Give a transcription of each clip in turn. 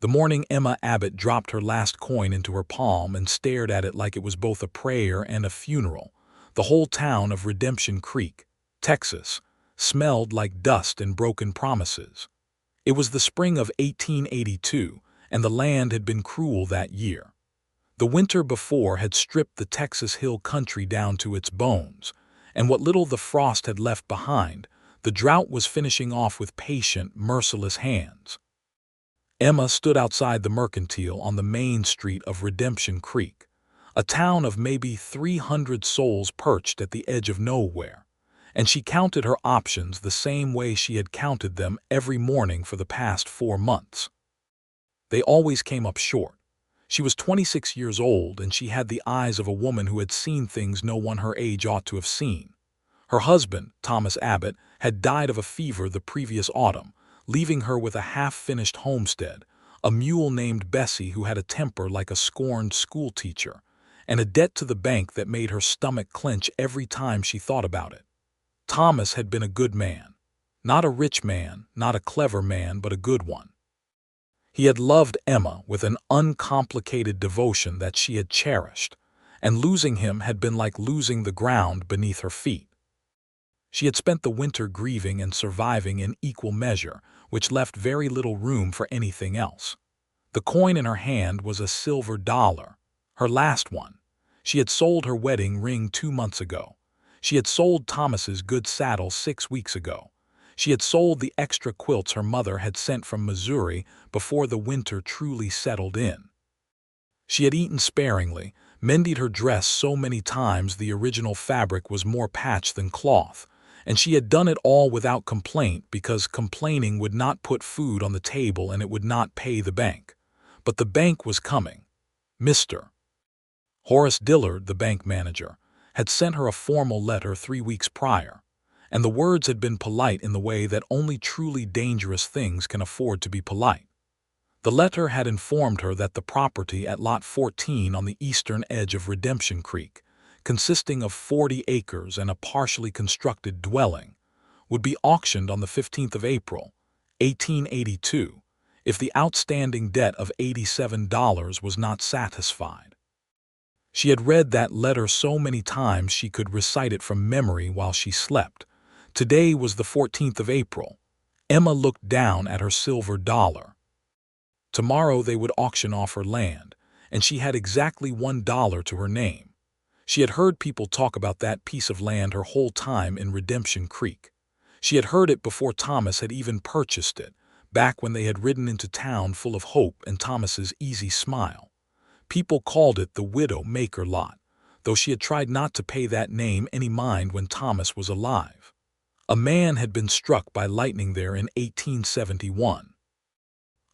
The morning Emma Abbott dropped her last coin into her palm and stared at it like it was both a prayer and a funeral. The whole town of Redemption Creek, Texas, smelled like dust and broken promises. It was the spring of 1882, and the land had been cruel that year. The winter before had stripped the Texas hill country down to its bones, and what little the frost had left behind, the drought was finishing off with patient, merciless hands. Emma stood outside the mercantile on the main street of Redemption Creek, a town of maybe 300 souls perched at the edge of nowhere, and she counted her options the same way she had counted them every morning for the past 4 months. They always came up short. She was 26 years old, and she had the eyes of a woman who had seen things no one her age ought to have seen. Her husband, Thomas Abbott, had died of a fever the previous autumn, leaving her with a half-finished homestead, a mule named Bessie who had a temper like a scorned schoolteacher, and a debt to the bank that made her stomach clench every time she thought about it. Thomas had been a good man. Not a rich man, not a clever man, but a good one. He had loved Emma with an uncomplicated devotion that she had cherished, and losing him had been like losing the ground beneath her feet. She had spent the winter grieving and surviving in equal measure, which left very little room for anything else. The coin in her hand was a silver dollar, her last one. She had sold her wedding ring 2 months ago. She had sold Thomas's good saddle 6 weeks ago. She had sold the extra quilts her mother had sent from Missouri before the winter truly settled in. She had eaten sparingly, mended her dress so many times the original fabric was more patch than cloth, and she had done it all without complaint because complaining would not put food on the table and it would not pay the bank. But the bank was coming. Mr. Horace Dillard, the bank manager, had sent her a formal letter 3 weeks prior, and the words had been polite in the way that only truly dangerous things can afford to be polite. The letter had informed her that the property at Lot 14 on the eastern edge of Redemption Creek, consisting of 40 acres and a partially constructed dwelling, would be auctioned on the 15th of April, 1882, if the outstanding debt of $87 was not satisfied. She had read that letter so many times she could recite it from memory while she slept. Today was the 14th of April. Emma looked down at her silver dollar. Tomorrow they would auction off her land, and she had exactly $1 to her name. She had heard people talk about that piece of land her whole time in Redemption Creek. She had heard it before Thomas had even purchased it, back when they had ridden into town full of hope and Thomas's easy smile. People called it the Widow Maker lot, though she had tried not to pay that name any mind when Thomas was alive. A man had been struck by lightning there in 1871.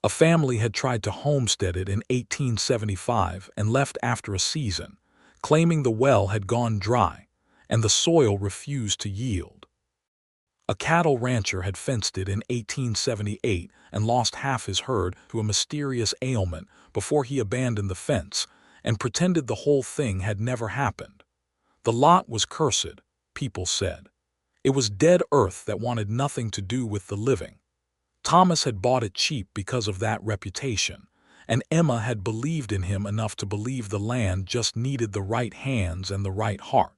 A family had tried to homestead it in 1875 and left after a season, claiming the well had gone dry, and the soil refused to yield. A cattle rancher had fenced it in 1878 and lost half his herd to a mysterious ailment before he abandoned the fence and pretended the whole thing had never happened. The lot was cursed, people said. It was dead earth that wanted nothing to do with the living. Thomas had bought it cheap because of that reputation, and Emma had believed in him enough to believe the land just needed the right hands and the right heart.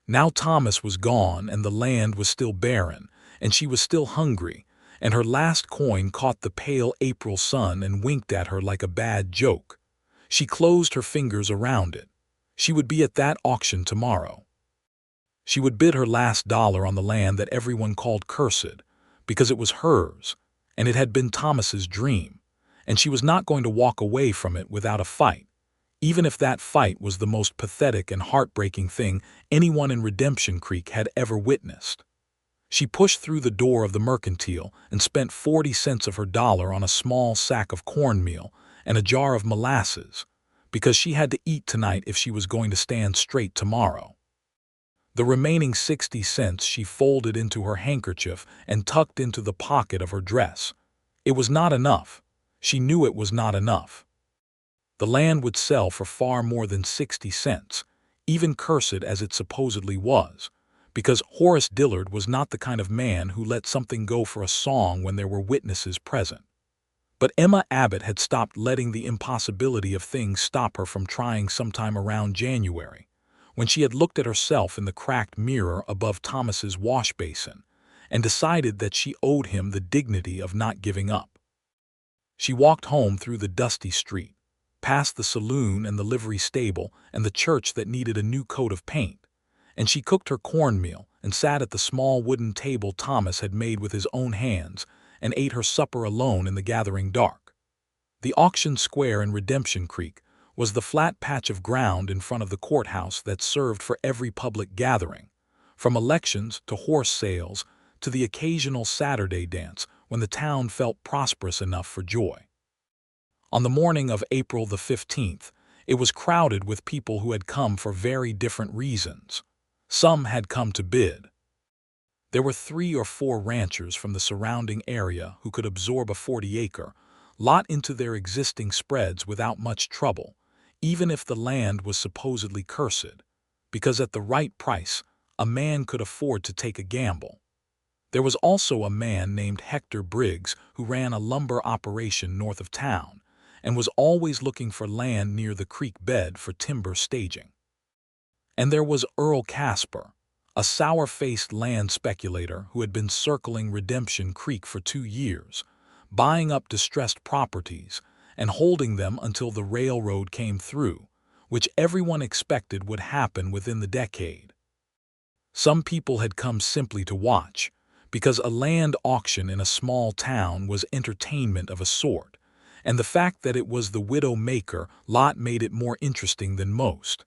Now Thomas was gone and the land was still barren, and she was still hungry, and her last coin caught the pale April sun and winked at her like a bad joke. She closed her fingers around it. She would be at that auction tomorrow. She would bid her last dollar on the land that everyone called cursed, because it was hers, and it had been Thomas's dream, and she was not going to walk away from it without a fight, even if that fight was the most pathetic and heartbreaking thing anyone in Redemption Creek had ever witnessed. She pushed through the door of the mercantile and spent 40 cents of her dollar on a small sack of cornmeal and a jar of molasses, because she had to eat tonight if she was going to stand straight tomorrow. The remaining 60 cents she folded into her handkerchief and tucked into the pocket of her dress. It was not enough. She knew it was not enough. The land would sell for far more than 60 cents, even cursed as it supposedly was, because Horace Dillard was not the kind of man who let something go for a song when there were witnesses present. But Emma Abbott had stopped letting the impossibility of things stop her from trying sometime around January, when she had looked at herself in the cracked mirror above Thomas's wash basin and decided that she owed him the dignity of not giving up. She walked home through the dusty street, past the saloon and the livery stable and the church that needed a new coat of paint, and she cooked her cornmeal and sat at the small wooden table Thomas had made with his own hands and ate her supper alone in the gathering dark. The auction square in Redemption Creek was the flat patch of ground in front of the courthouse that served for every public gathering, from elections to horse sales to the occasional Saturday dance when the town felt prosperous enough for joy. On the morning of April the 15th, it was crowded with people who had come for very different reasons. Some had come to bid. There were 3 or 4 ranchers from the surrounding area who could absorb a 40-acre lot into their existing spreads without much trouble, even if the land was supposedly cursed, because at the right price, a man could afford to take a gamble. There was also a man named Hector Briggs who ran a lumber operation north of town and was always looking for land near the creek bed for timber staging. And there was Earl Casper, a sour-faced land speculator who had been circling Redemption Creek for 2 years, buying up distressed properties and holding them until the railroad came through, which everyone expected would happen within the decade. Some people had come simply to watch, because a land auction in a small town was entertainment of a sort, and the fact that it was the Widow Maker lot made it more interesting than most.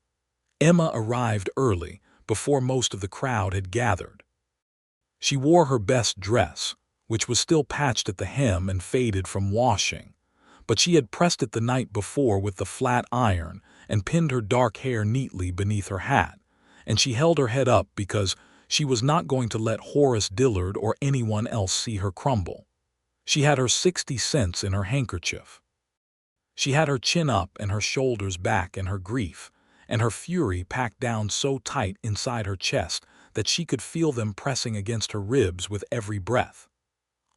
Emma arrived early, before most of the crowd had gathered. She wore her best dress, which was still patched at the hem and faded from washing, but she had pressed it the night before with the flat iron and pinned her dark hair neatly beneath her hat, and she held her head up because she was not going to let Horace Dillard or anyone else see her crumble. She had her 60 cents in her handkerchief. She had her chin up and her shoulders back in her grief, and her fury packed down so tight inside her chest that she could feel them pressing against her ribs with every breath.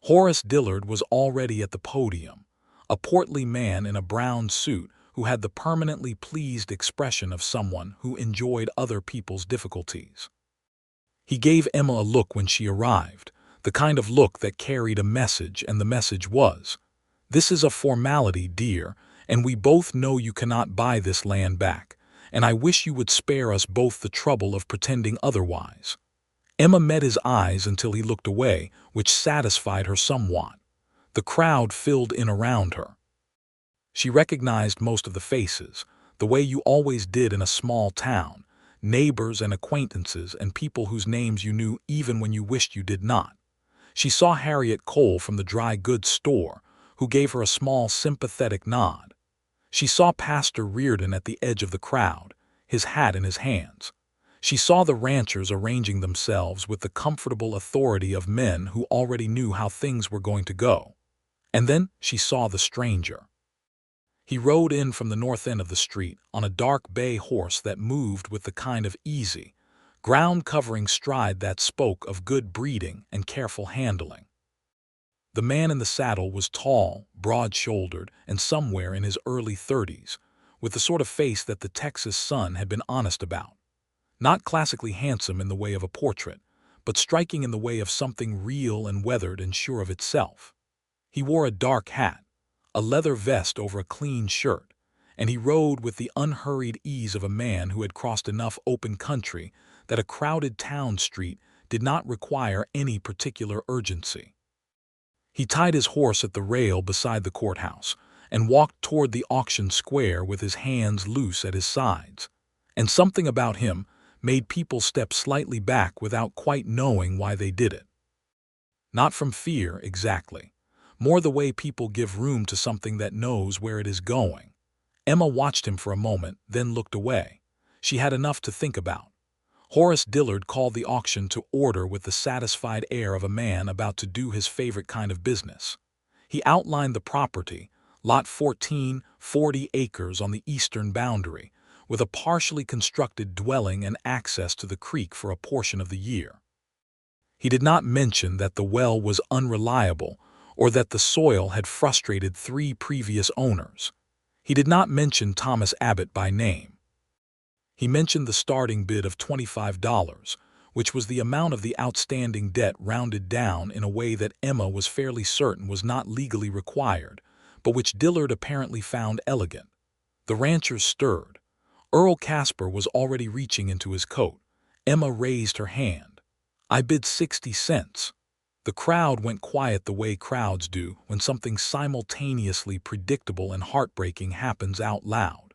Horace Dillard was already at the podium, a portly man in a brown suit who had the permanently pleased expression of someone who enjoyed other people's difficulties. He gave Emma a look when she arrived, the kind of look that carried a message, and the message was, "This is a formality, dear, and we both know you cannot buy this land back, and I wish you would spare us both the trouble of pretending otherwise." Emma met his eyes until he looked away, which satisfied her somewhat. The crowd filled in around her. She recognized most of the faces, the way you always did in a small town, neighbors and acquaintances and people whose names you knew even when you wished you did not. She saw Harriet Cole from the dry goods store, who gave her a small sympathetic nod. She saw Pastor Reardon at the edge of the crowd, his hat in his hands. She saw the ranchers arranging themselves with the comfortable authority of men who already knew how things were going to go. And then she saw the stranger. He rode in from the north end of the street on a dark bay horse that moved with the kind of easy, ground-covering stride that spoke of good breeding and careful handling. The man in the saddle was tall, broad-shouldered, and somewhere in his early 30s, with the sort of face that the Texas sun had been honest about. Not classically handsome in the way of a portrait, but striking in the way of something real and weathered and sure of itself. He wore a dark hat, a leather vest over a clean shirt, and he rode with the unhurried ease of a man who had crossed enough open country that a crowded town street did not require any particular urgency. He tied his horse at the rail beside the courthouse and walked toward the auction square with his hands loose at his sides, and something about him made people step slightly back without quite knowing why they did it. Not from fear, exactly. More the way people give room to something that knows where it is going. Emma watched him for a moment, then looked away. She had enough to think about. Horace Dillard called the auction to order with the satisfied air of a man about to do his favorite kind of business. He outlined the property, Lot 14, 40 acres on the eastern boundary, with a partially constructed dwelling and access to the creek for a portion of the year. He did not mention that the well was unreliable or that the soil had frustrated 3 previous owners. He did not mention Thomas Abbott by name. He mentioned the starting bid of $25, which was the amount of the outstanding debt rounded down in a way that Emma was fairly certain was not legally required, but which Dillard apparently found elegant. The ranchers stirred. Earl Casper was already reaching into his coat. Emma raised her hand. "I bid 60 cents. The crowd went quiet the way crowds do when something simultaneously predictable and heartbreaking happens out loud.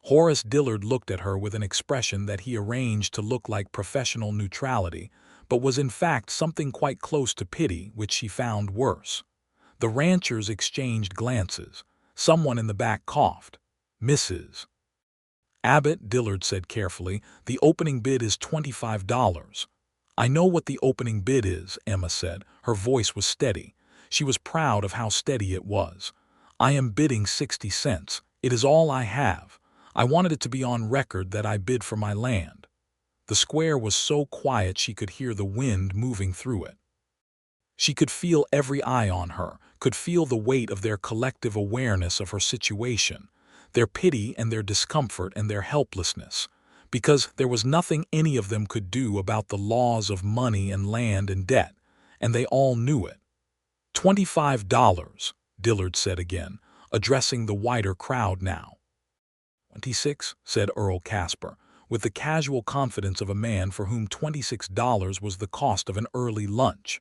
Horace Dillard looked at her with an expression that he arranged to look like professional neutrality, but was in fact something quite close to pity, which she found worse. The ranchers exchanged glances. Someone in the back coughed. "Mrs. Abbott," Dillard said carefully, "the opening bid is $25. "I know what the opening bid is," Emma said. Her voice was steady. She was proud of how steady it was. "I am bidding 60 cents. It is all I have. I wanted it to be on record that I bid for my land." The square was so quiet she could hear the wind moving through it. She could feel every eye on her, could feel the weight of their collective awareness of her situation, their pity and their discomfort and their helplessness, because there was nothing any of them could do about the laws of money and land and debt, and they all knew it. $25, Dillard said again, addressing the wider crowd now. 26, said Earl Casper, with the casual confidence of a man for whom $26 was the cost of an early lunch.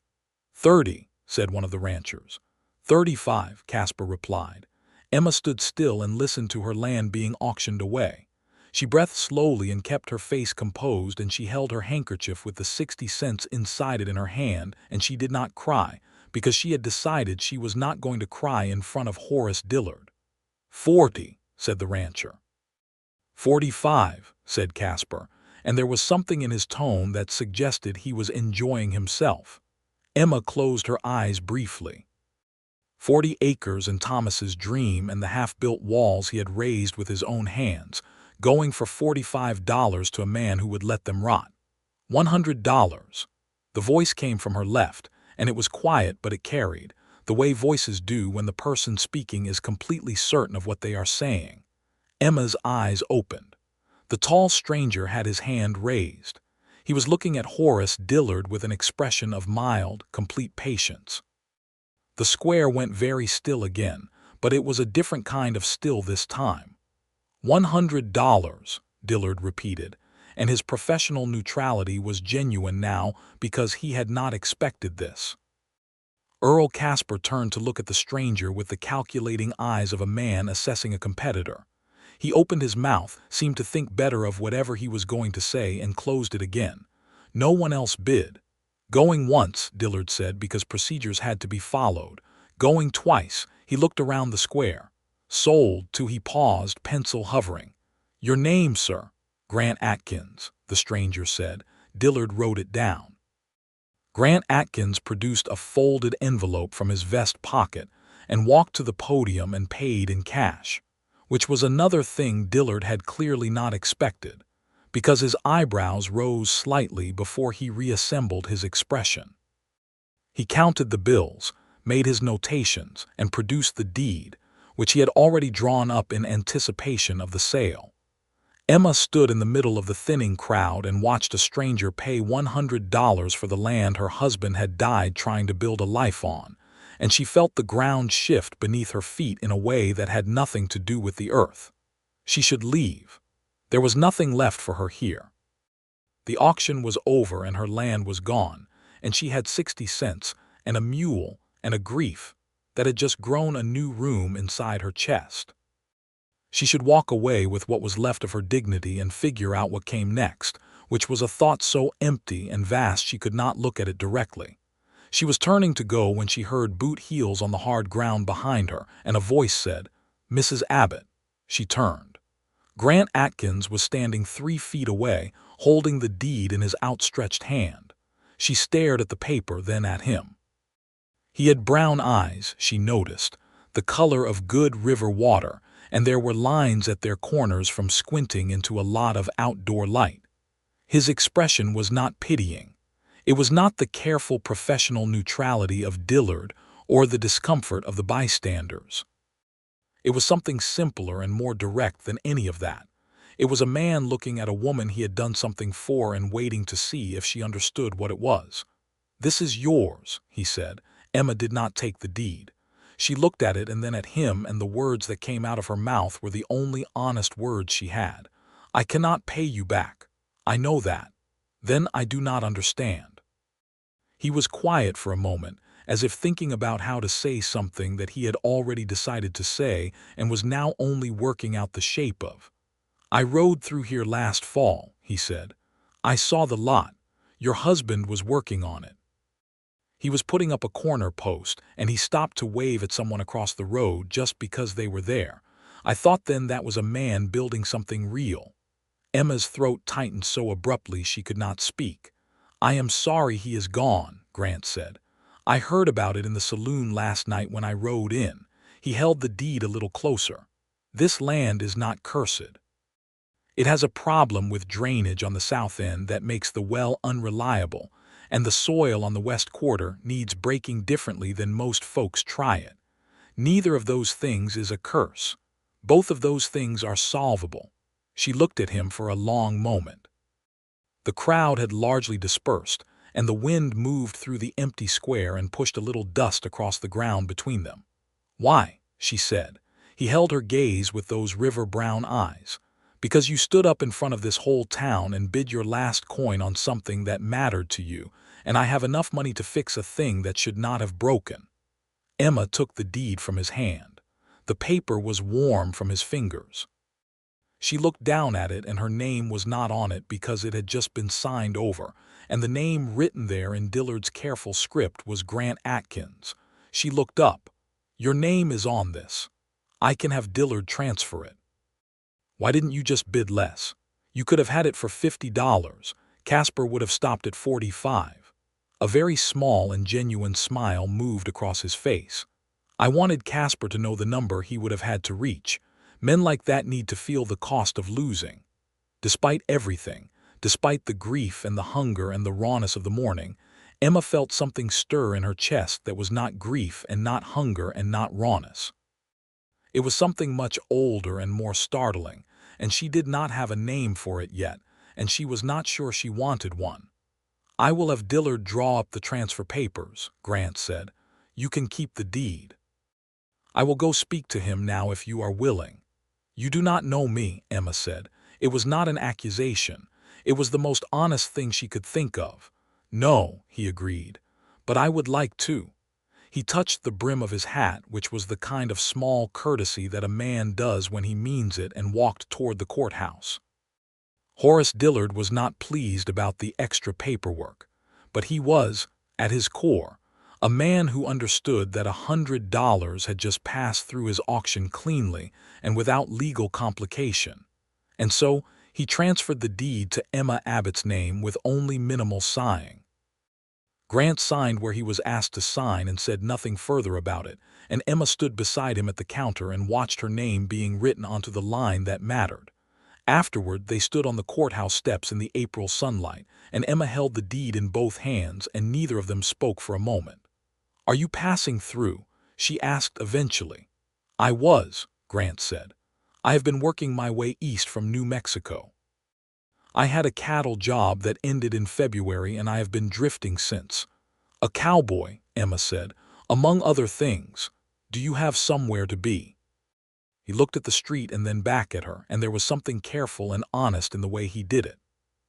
30, said one of the ranchers. 35, Casper replied. Emma stood still and listened to her land being auctioned away. She breathed slowly and kept her face composed, and she held her handkerchief with the 60 cents inside it in her hand, and she did not cry, because she had decided she was not going to cry in front of Horace Dillard. 40, said the rancher. 45, said Casper, and there was something in his tone that suggested he was enjoying himself. Emma closed her eyes briefly. 40 acres and Thomas's dream and the half-built walls he had raised with his own hands, going for $45 to a man who would let them rot. $100. The voice came from her left, and it was quiet, but it carried, the way voices do when the person speaking is completely certain of what they are saying. Emma's eyes opened. The tall stranger had his hand raised. He was looking at Horace Dillard with an expression of mild, complete patience. The square went very still again, but it was a different kind of still this time. $100, Dillard repeated, and his professional neutrality was genuine now because he had not expected this. Earl Casper turned to look at the stranger with the calculating eyes of a man assessing a competitor. He opened his mouth, seemed to think better of whatever he was going to say, and closed it again. No one else bid. Going once, Dillard said, because procedures had to be followed. Going twice, he looked around the square. Sold to, he paused, pencil hovering. Your name, sir? Grant Atkins, the stranger said. Dillard wrote it down. Grant Atkins produced a folded envelope from his vest pocket and walked to the podium and paid in cash, which was another thing Dillard had clearly not expected, because his eyebrows rose slightly before he reassembled his expression. He counted the bills, made his notations, and produced the deed, which he had already drawn up in anticipation of the sale. Emma stood in the middle of the thinning crowd and watched a stranger pay $100 for the land her husband had died trying to build a life on, and she felt the ground shift beneath her feet in a way that had nothing to do with the earth. She should leave. There was nothing left for her here. The auction was over and her land was gone, and she had 60 cents and a mule and a grief that had just grown a new room inside her chest. She should walk away with what was left of her dignity and figure out what came next, which was a thought so empty and vast she could not look at it directly. She was turning to go when she heard boot heels on the hard ground behind her, and a voice said, "Mrs. Abbott." She turned. Grant Atkins was standing 3 feet away, holding the deed in his outstretched hand. She stared at the paper, then at him. He had brown eyes, she noticed, the color of good river water, and there were lines at their corners from squinting into a lot of outdoor light. His expression was not pitying. It was not the careful professional neutrality of Dillard or the discomfort of the bystanders. It was something simpler and more direct than any of that. It was a man looking at a woman he had done something for and waiting to see if she understood what it was. "This is yours," he said. Emma did not take the deed. She looked at it and then at him, and the words that came out of her mouth were the only honest words she had. "I cannot pay you back. I know that. Then I do not understand." He was quiet for a moment, as if thinking about how to say something that he had already decided to say and was now only working out the shape of. "I rode through here last fall," he said. "I saw the lot. Your husband was working on it. He was putting up a corner post, and he stopped to wave at someone across the road just because they were there. I thought then that was a man building something real." Emma's throat tightened so abruptly she could not speak. "I am sorry he is gone," Grant said. "I heard about it in the saloon last night when I rode in." He held the deed a little closer. "This land is not cursed. It has a problem with drainage on the south end that makes the well unreliable, and the soil on the west quarter needs breaking differently than most folks try it. Neither of those things is a curse. Both of those things are solvable." She looked at him for a long moment. The crowd had largely dispersed, and the wind moved through the empty square and pushed a little dust across the ground between them. "Why?" she said. He held her gaze with those river-brown eyes. "Because you stood up in front of this whole town and bid your last coin on something that mattered to you, and I have enough money to fix a thing that should not have broken." Emma took the deed from his hand. The paper was warm from his fingers. She looked down at it, and her name was not on it because it had just been signed over, and the name written there in Dillard's careful script was Grant Atkins. She looked up. "Your name is on this. I can have Dillard transfer it." "Why didn't you just bid less? You could have had it for $50. Casper would have stopped at 45. A very small and genuine smile moved across his face. "I wanted Casper to know the number he would have had to reach. Men like that need to feel the cost of losing." Despite everything, despite the grief and the hunger and the rawness of the morning, Emma felt something stir in her chest that was not grief and not hunger and not rawness. It was something much older and more startling, and she did not have a name for it yet, and she was not sure she wanted one. "I will have Dillard draw up the transfer papers," Grant said. "You can keep the deed. I will go speak to him now if you are willing." "You do not know me," Emma said. It was not an accusation. It was the most honest thing she could think of. "No," he agreed, "but I would like to." He touched the brim of his hat, which was the kind of small courtesy that a man does when he means it, and walked toward the courthouse. Horace Dillard was not pleased about the extra paperwork, but he was, at his core, a man who understood that $100 had just passed through his auction cleanly and without legal complication. And so he transferred the deed to Emma Abbott's name with only minimal sighing. Grant signed where he was asked to sign and said nothing further about it, and Emma stood beside him at the counter and watched her name being written onto the line that mattered. Afterward, they stood on the courthouse steps in the April sunlight, and Emma held the deed in both hands, and neither of them spoke for a moment. "Are you passing through?" she asked eventually. "I was," Grant said. "I have been working my way east from New Mexico. I had a cattle job that ended in February, and I have been drifting since." "A cowboy," Emma said, "among other things. Do you have somewhere to be?" He looked at the street and then back at her, and there was something careful and honest in the way he did it.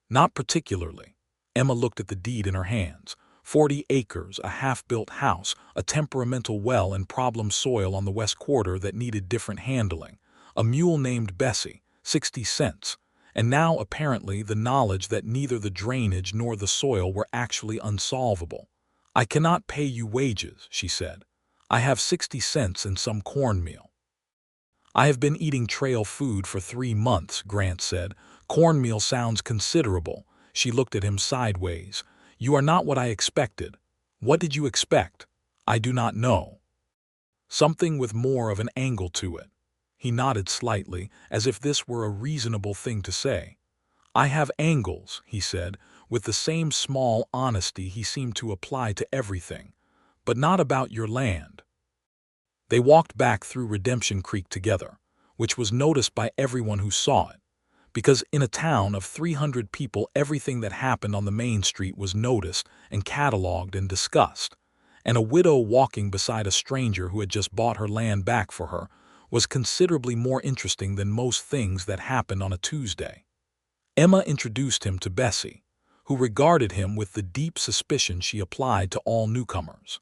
"Not particularly." Emma looked at the deed in her hands. 40 acres, a half-built house, a temperamental well and problem soil on the west quarter that needed different handling, a mule named Bessie, 60 cents, and now apparently the knowledge that neither the drainage nor the soil were actually unsolvable. "I cannot pay you wages," she said. "I have 60 cents and some cornmeal." "I have been eating trail food for 3 months," Grant said. "Cornmeal sounds considerable." She looked at him sideways. "You are not what I expected." "What did you expect?" "I do not know." "Something with more of an angle to it." He nodded slightly, as if this were a reasonable thing to say. "I have angles," he said, with the same small honesty he seemed to apply to everything. but not about your land." They walked back through Redemption Creek together, which was noticed by everyone who saw it, because in a town of 300 people, everything that happened on the main street was noticed and cataloged and discussed, and a widow walking beside a stranger who had just bought her land back for her was considerably more interesting than most things that happened on a Tuesday. Emma introduced him to Bessie, who regarded him with the deep suspicion she applied to all newcomers.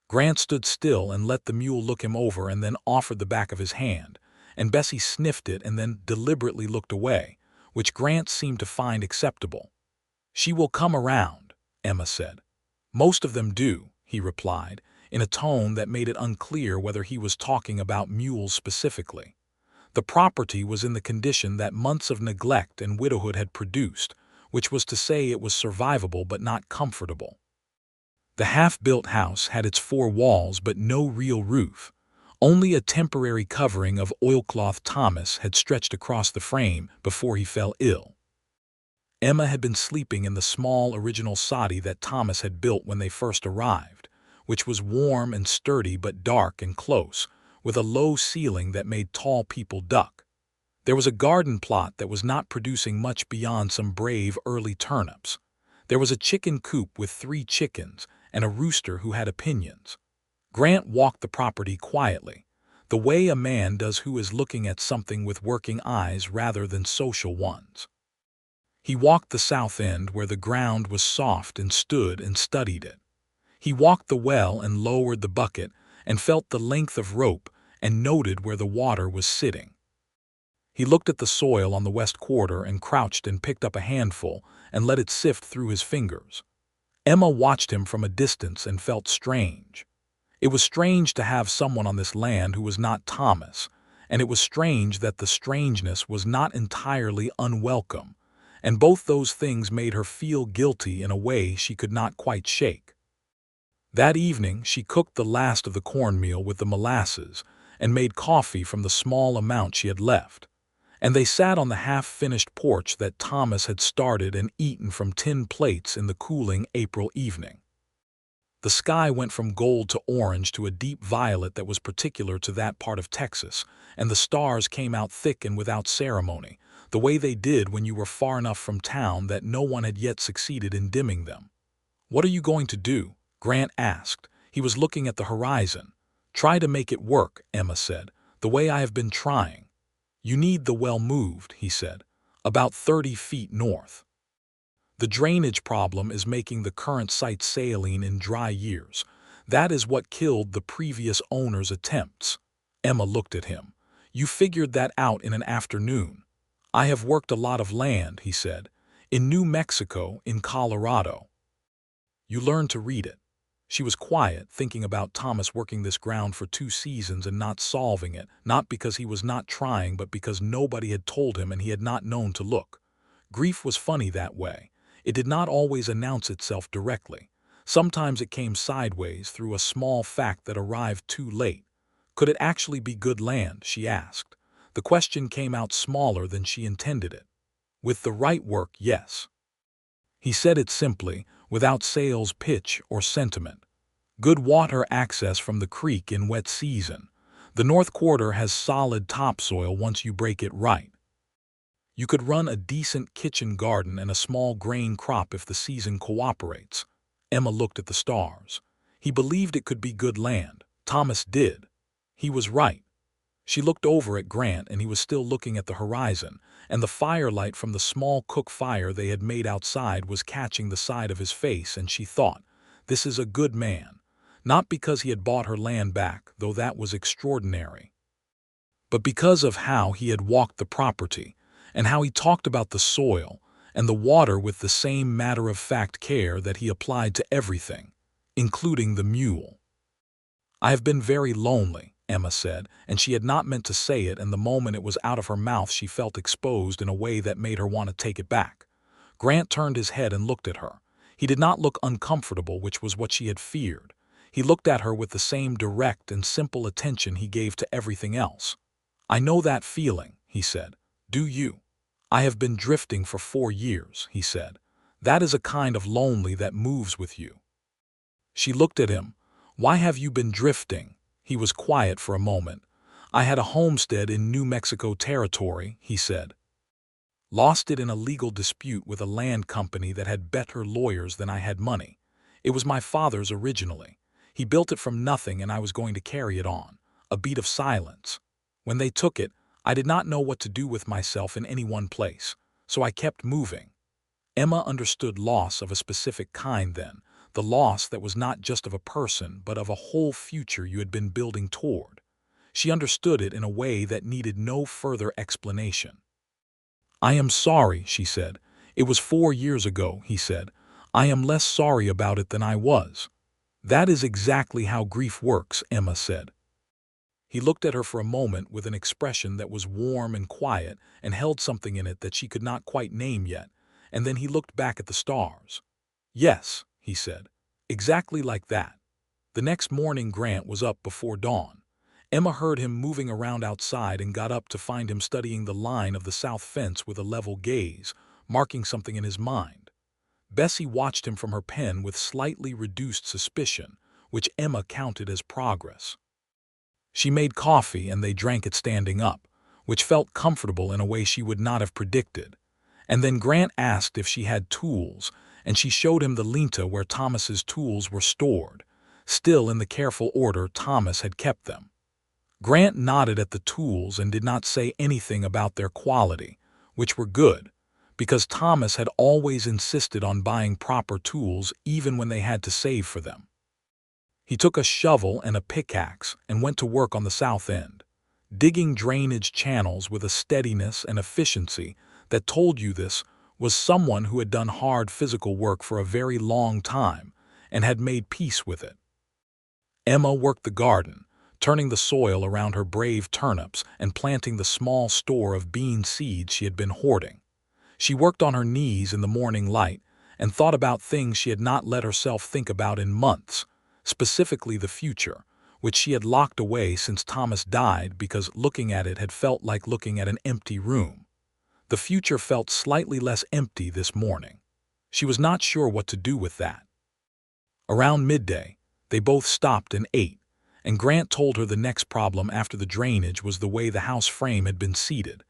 Grant stood still and let the mule look him over and then offered the back of his hand, and Bessie sniffed it and then deliberately looked away, which Grant seemed to find acceptable. "She will come around," Emma said. "Most of them do," he replied, in a tone that made it unclear whether he was talking about mules specifically. The property was in the condition that months of neglect and widowhood had produced, which was to say it was survivable but not comfortable. The half-built house had its four walls but no real roof. Only a temporary covering of oilcloth Thomas had stretched across the frame before he fell ill. Emma had been sleeping in the small original soddy that Thomas had built when they first arrived, which was warm and sturdy but dark and close, with a low ceiling that made tall people duck. There was a garden plot that was not producing much beyond some brave early turnips. There was a chicken coop with 3 chickens and a rooster who had opinions. Grant walked the property quietly, the way a man does who is looking at something with working eyes rather than social ones. He walked the south end where the ground was soft and stood and studied it. He walked the well and lowered the bucket and felt the length of rope and noted where the water was sitting. He looked at the soil on the west quarter and crouched and picked up a handful and let it sift through his fingers. Emma watched him from a distance and felt strange. It was strange to have someone on this land who was not Thomas, and it was strange that the strangeness was not entirely unwelcome, and both those things made her feel guilty in a way she could not quite shake. That evening she cooked the last of the cornmeal with the molasses and made coffee from the small amount she had left, and they sat on the half-finished porch that Thomas had started and eaten from tin plates in the cooling April evening. The sky went from gold to orange to a deep violet that was particular to that part of Texas, and the stars came out thick and without ceremony, the way they did when you were far enough from town that no one had yet succeeded in dimming them. "What are you going to do?" Grant asked. He was looking at the horizon. "Try to make it work," Emma said, "the way I have been trying." "You need the well moved," he said, "about 30 feet north. The drainage problem is making the current site saline in dry years. That is what killed the previous owner's attempts." Emma looked at him. "You figured that out in an afternoon." "I have worked a lot of land," he said, "in New Mexico, in Colorado." "You learned to read it." She was quiet, thinking about Thomas working this ground for 2 seasons and not solving it, not because he was not trying but because nobody had told him and he had not known to look. Grief was funny that way. It did not always announce itself directly. Sometimes it came sideways through a small fact that arrived too late. Could it actually be good land, she asked. The question came out smaller than she intended it. With the right work, yes. He said it simply, without sales pitch or sentiment. Good water access from the creek in wet season. The North Quarter has solid topsoil once you break it right. You could run a decent kitchen garden and a small grain crop if the season cooperates. Emma looked at the stars. He believed it could be good land. Thomas did. He was right. She looked over at Grant and he was still looking at the horizon, and the firelight from the small cook fire they had made outside was catching the side of his face, and she thought, "This is a good man." Not because he had bought her land back, though that was extraordinary, but because of how he had walked the property, and how he talked about the soil and the water with the same matter-of-fact care that he applied to everything, including the mule. "I have been very lonely," Emma said, and she had not meant to say it, and the moment it was out of her mouth she felt exposed in a way that made her want to take it back. Grant turned his head and looked at her. He did not look uncomfortable, which was what she had feared. He looked at her with the same direct and simple attention he gave to everything else. "I know that feeling," he said. "Do you?" "I have been drifting for 4 years," he said. "That is a kind of lonely that moves with you." She looked at him, Why have you been drifting? He was quiet for a moment. I had a homestead in New Mexico territory, he said. Lost it in a legal dispute with a land company that had better lawyers than I had money. It was my father's originally. He built it from nothing and I was going to carry it on. A beat of silence. When they took it, I did not know what to do with myself in any one place, so I kept moving. Emma understood loss of a specific kind then, the loss that was not just of a person but of a whole future you had been building toward. She understood it in a way that needed no further explanation. I am sorry, she said. It was 4 years ago, he said. I am less sorry about it than I was. That is exactly how grief works, Emma said. He looked at her for a moment with an expression that was warm and quiet and held something in it that she could not quite name yet, and then he looked back at the stars. Yes, he said, exactly like that. The next morning Grant was up before dawn. Emma heard him moving around outside and got up to find him studying the line of the south fence with a level gaze, marking something in his mind. Bessie watched him from her pen with slightly reduced suspicion, which Emma counted as progress. She made coffee and they drank it standing up, which felt comfortable in a way she would not have predicted. And then Grant asked if she had tools, and she showed him the linta where Thomas's tools were stored, still in the careful order Thomas had kept them. Grant nodded at the tools and did not say anything about their quality, which were good, because Thomas had always insisted on buying proper tools even when they had to save for them. He took a shovel and a pickaxe and went to work on the south end, digging drainage channels with a steadiness and efficiency that told you this was someone who had done hard physical work for a very long time and had made peace with it. Emma worked the garden, turning the soil around her brave turnips and planting the small store of bean seeds she had been hoarding. She worked on her knees in the morning light and thought about things she had not let herself think about in months, specifically the future, which she had locked away since Thomas died because looking at it had felt like looking at an empty room. The future felt slightly less empty this morning. She was not sure what to do with that. Around midday, they both stopped and ate, and Grant told her the next problem after the drainage was the way the house frame had been seated,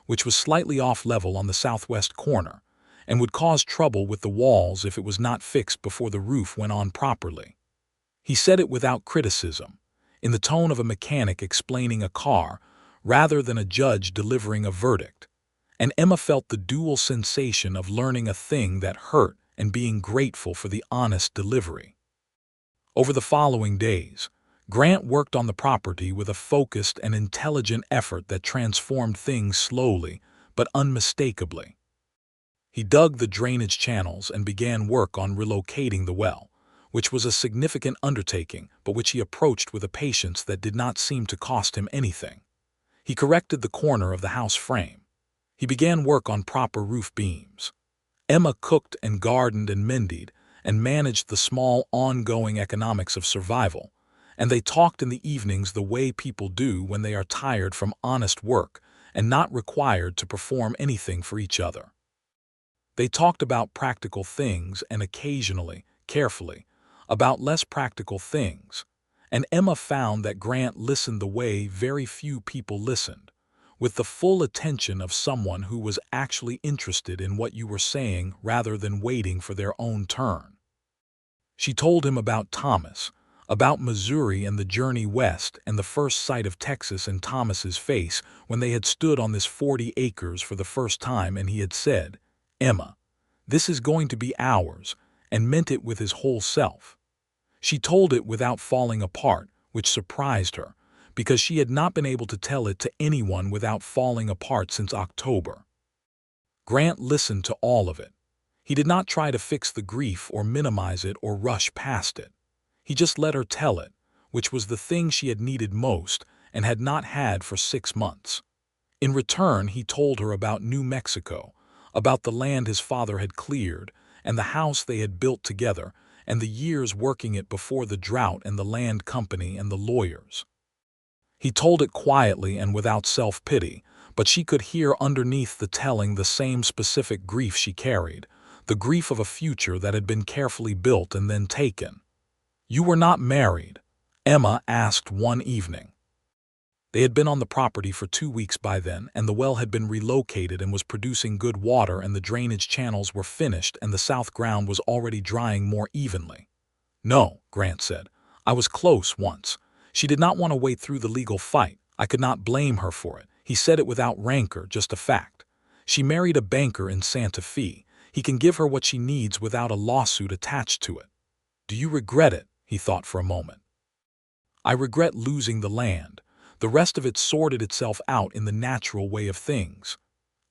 which was slightly off level on the southwest corner, and would cause trouble with the walls if it was not fixed before the roof went on properly. He said it without criticism, in the tone of a mechanic explaining a car rather than a judge delivering a verdict, and Emma felt the dual sensation of learning a thing that hurt and being grateful for the honest delivery. Over the following days, Grant worked on the property with a focused and intelligent effort that transformed things slowly but unmistakably. He dug the drainage channels and began work on relocating the well, which was a significant undertaking but which he approached with a patience that did not seem to cost him anything. He corrected the corner of the house frame. He began work on proper roof beams. Emma cooked and gardened and mended and managed the small ongoing economics of survival, and they talked in the evenings the way people do when they are tired from honest work and not required to perform anything for each other. They talked about practical things and occasionally, carefully, about less practical things, and Emma found that Grant listened the way very few people listened, with the full attention of someone who was actually interested in what you were saying rather than waiting for their own turn. She told him about Thomas, about Missouri and the journey west and the first sight of Texas in Thomas's face when they had stood on this 40 acres for the first time and he had said, "Emma, this is going to be ours," and meant it with his whole self. She told it without falling apart, which surprised her, because she had not been able to tell it to anyone without falling apart since October. Grant listened to all of it. He did not try to fix the grief or minimize it or rush past it. He just let her tell it, which was the thing she had needed most and had not had for 6 months. In return, he told her about New Mexico, about the land his father had cleared, and the house they had built together, and the years working it before the drought and the land company and the lawyers. He told it quietly and without self-pity, but she could hear underneath the telling the same specific grief she carried, the grief of a future that had been carefully built and then taken. "You were not married?" Emma asked one evening. They had been on the property for 2 weeks by then, and the well had been relocated and was producing good water, and the drainage channels were finished, and the south ground was already drying more evenly. "No," Grant said. "I was close once. She did not want to wait through the legal fight. I could not blame her for it." He said it without rancor, just a fact. "She married a banker in Santa Fe. He can give her what she needs without a lawsuit attached to it." "Do you regret it?" He thought for a moment. "I regret losing the land. The rest of it sorted itself out in the natural way of things."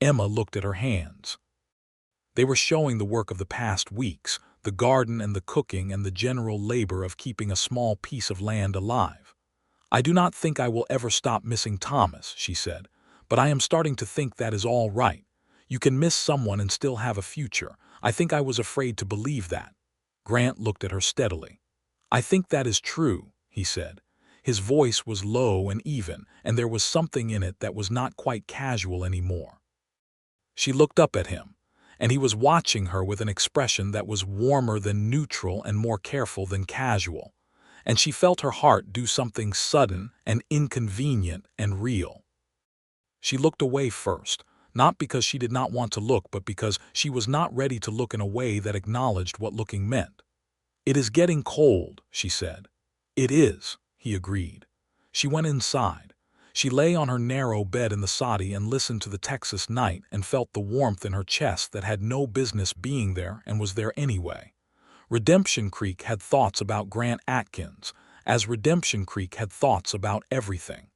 Emma looked at her hands. They were showing the work of the past weeks, the garden and the cooking and the general labor of keeping a small piece of land alive. "I do not think I will ever stop missing Thomas," she said, "but I am starting to think that is all right. You can miss someone and still have a future. I think I was afraid to believe that." Grant looked at her steadily. "I think that is true," he said. His voice was low and even, and there was something in it that was not quite casual anymore. She looked up at him, and he was watching her with an expression that was warmer than neutral and more careful than casual, and she felt her heart do something sudden and inconvenient and real. She looked away first, not because she did not want to look, but because she was not ready to look in a way that acknowledged what looking meant. "It is getting cold," she said. "It is," he agreed. She went inside. She lay on her narrow bed in the soddy and listened to the Texas night and felt the warmth in her chest that had no business being there and was there anyway. Redemption Creek had thoughts about Grant Atkins, as Redemption Creek had thoughts about everything.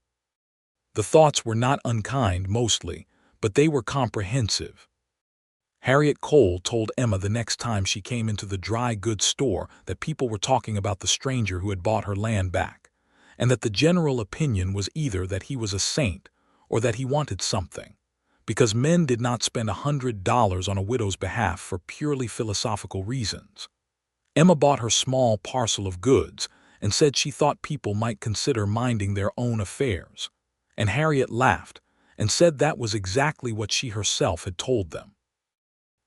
The thoughts were not unkind mostly, but they were comprehensive. Harriet Cole told Emma the next time she came into the dry goods store that people were talking about the stranger who had bought her land back, and that the general opinion was either that he was a saint or that he wanted something, because men did not spend $100 on a widow's behalf for purely philosophical reasons. Emma bought her small parcel of goods and said she thought people might consider minding their own affairs, and Harriet laughed and said that was exactly what she herself had told them.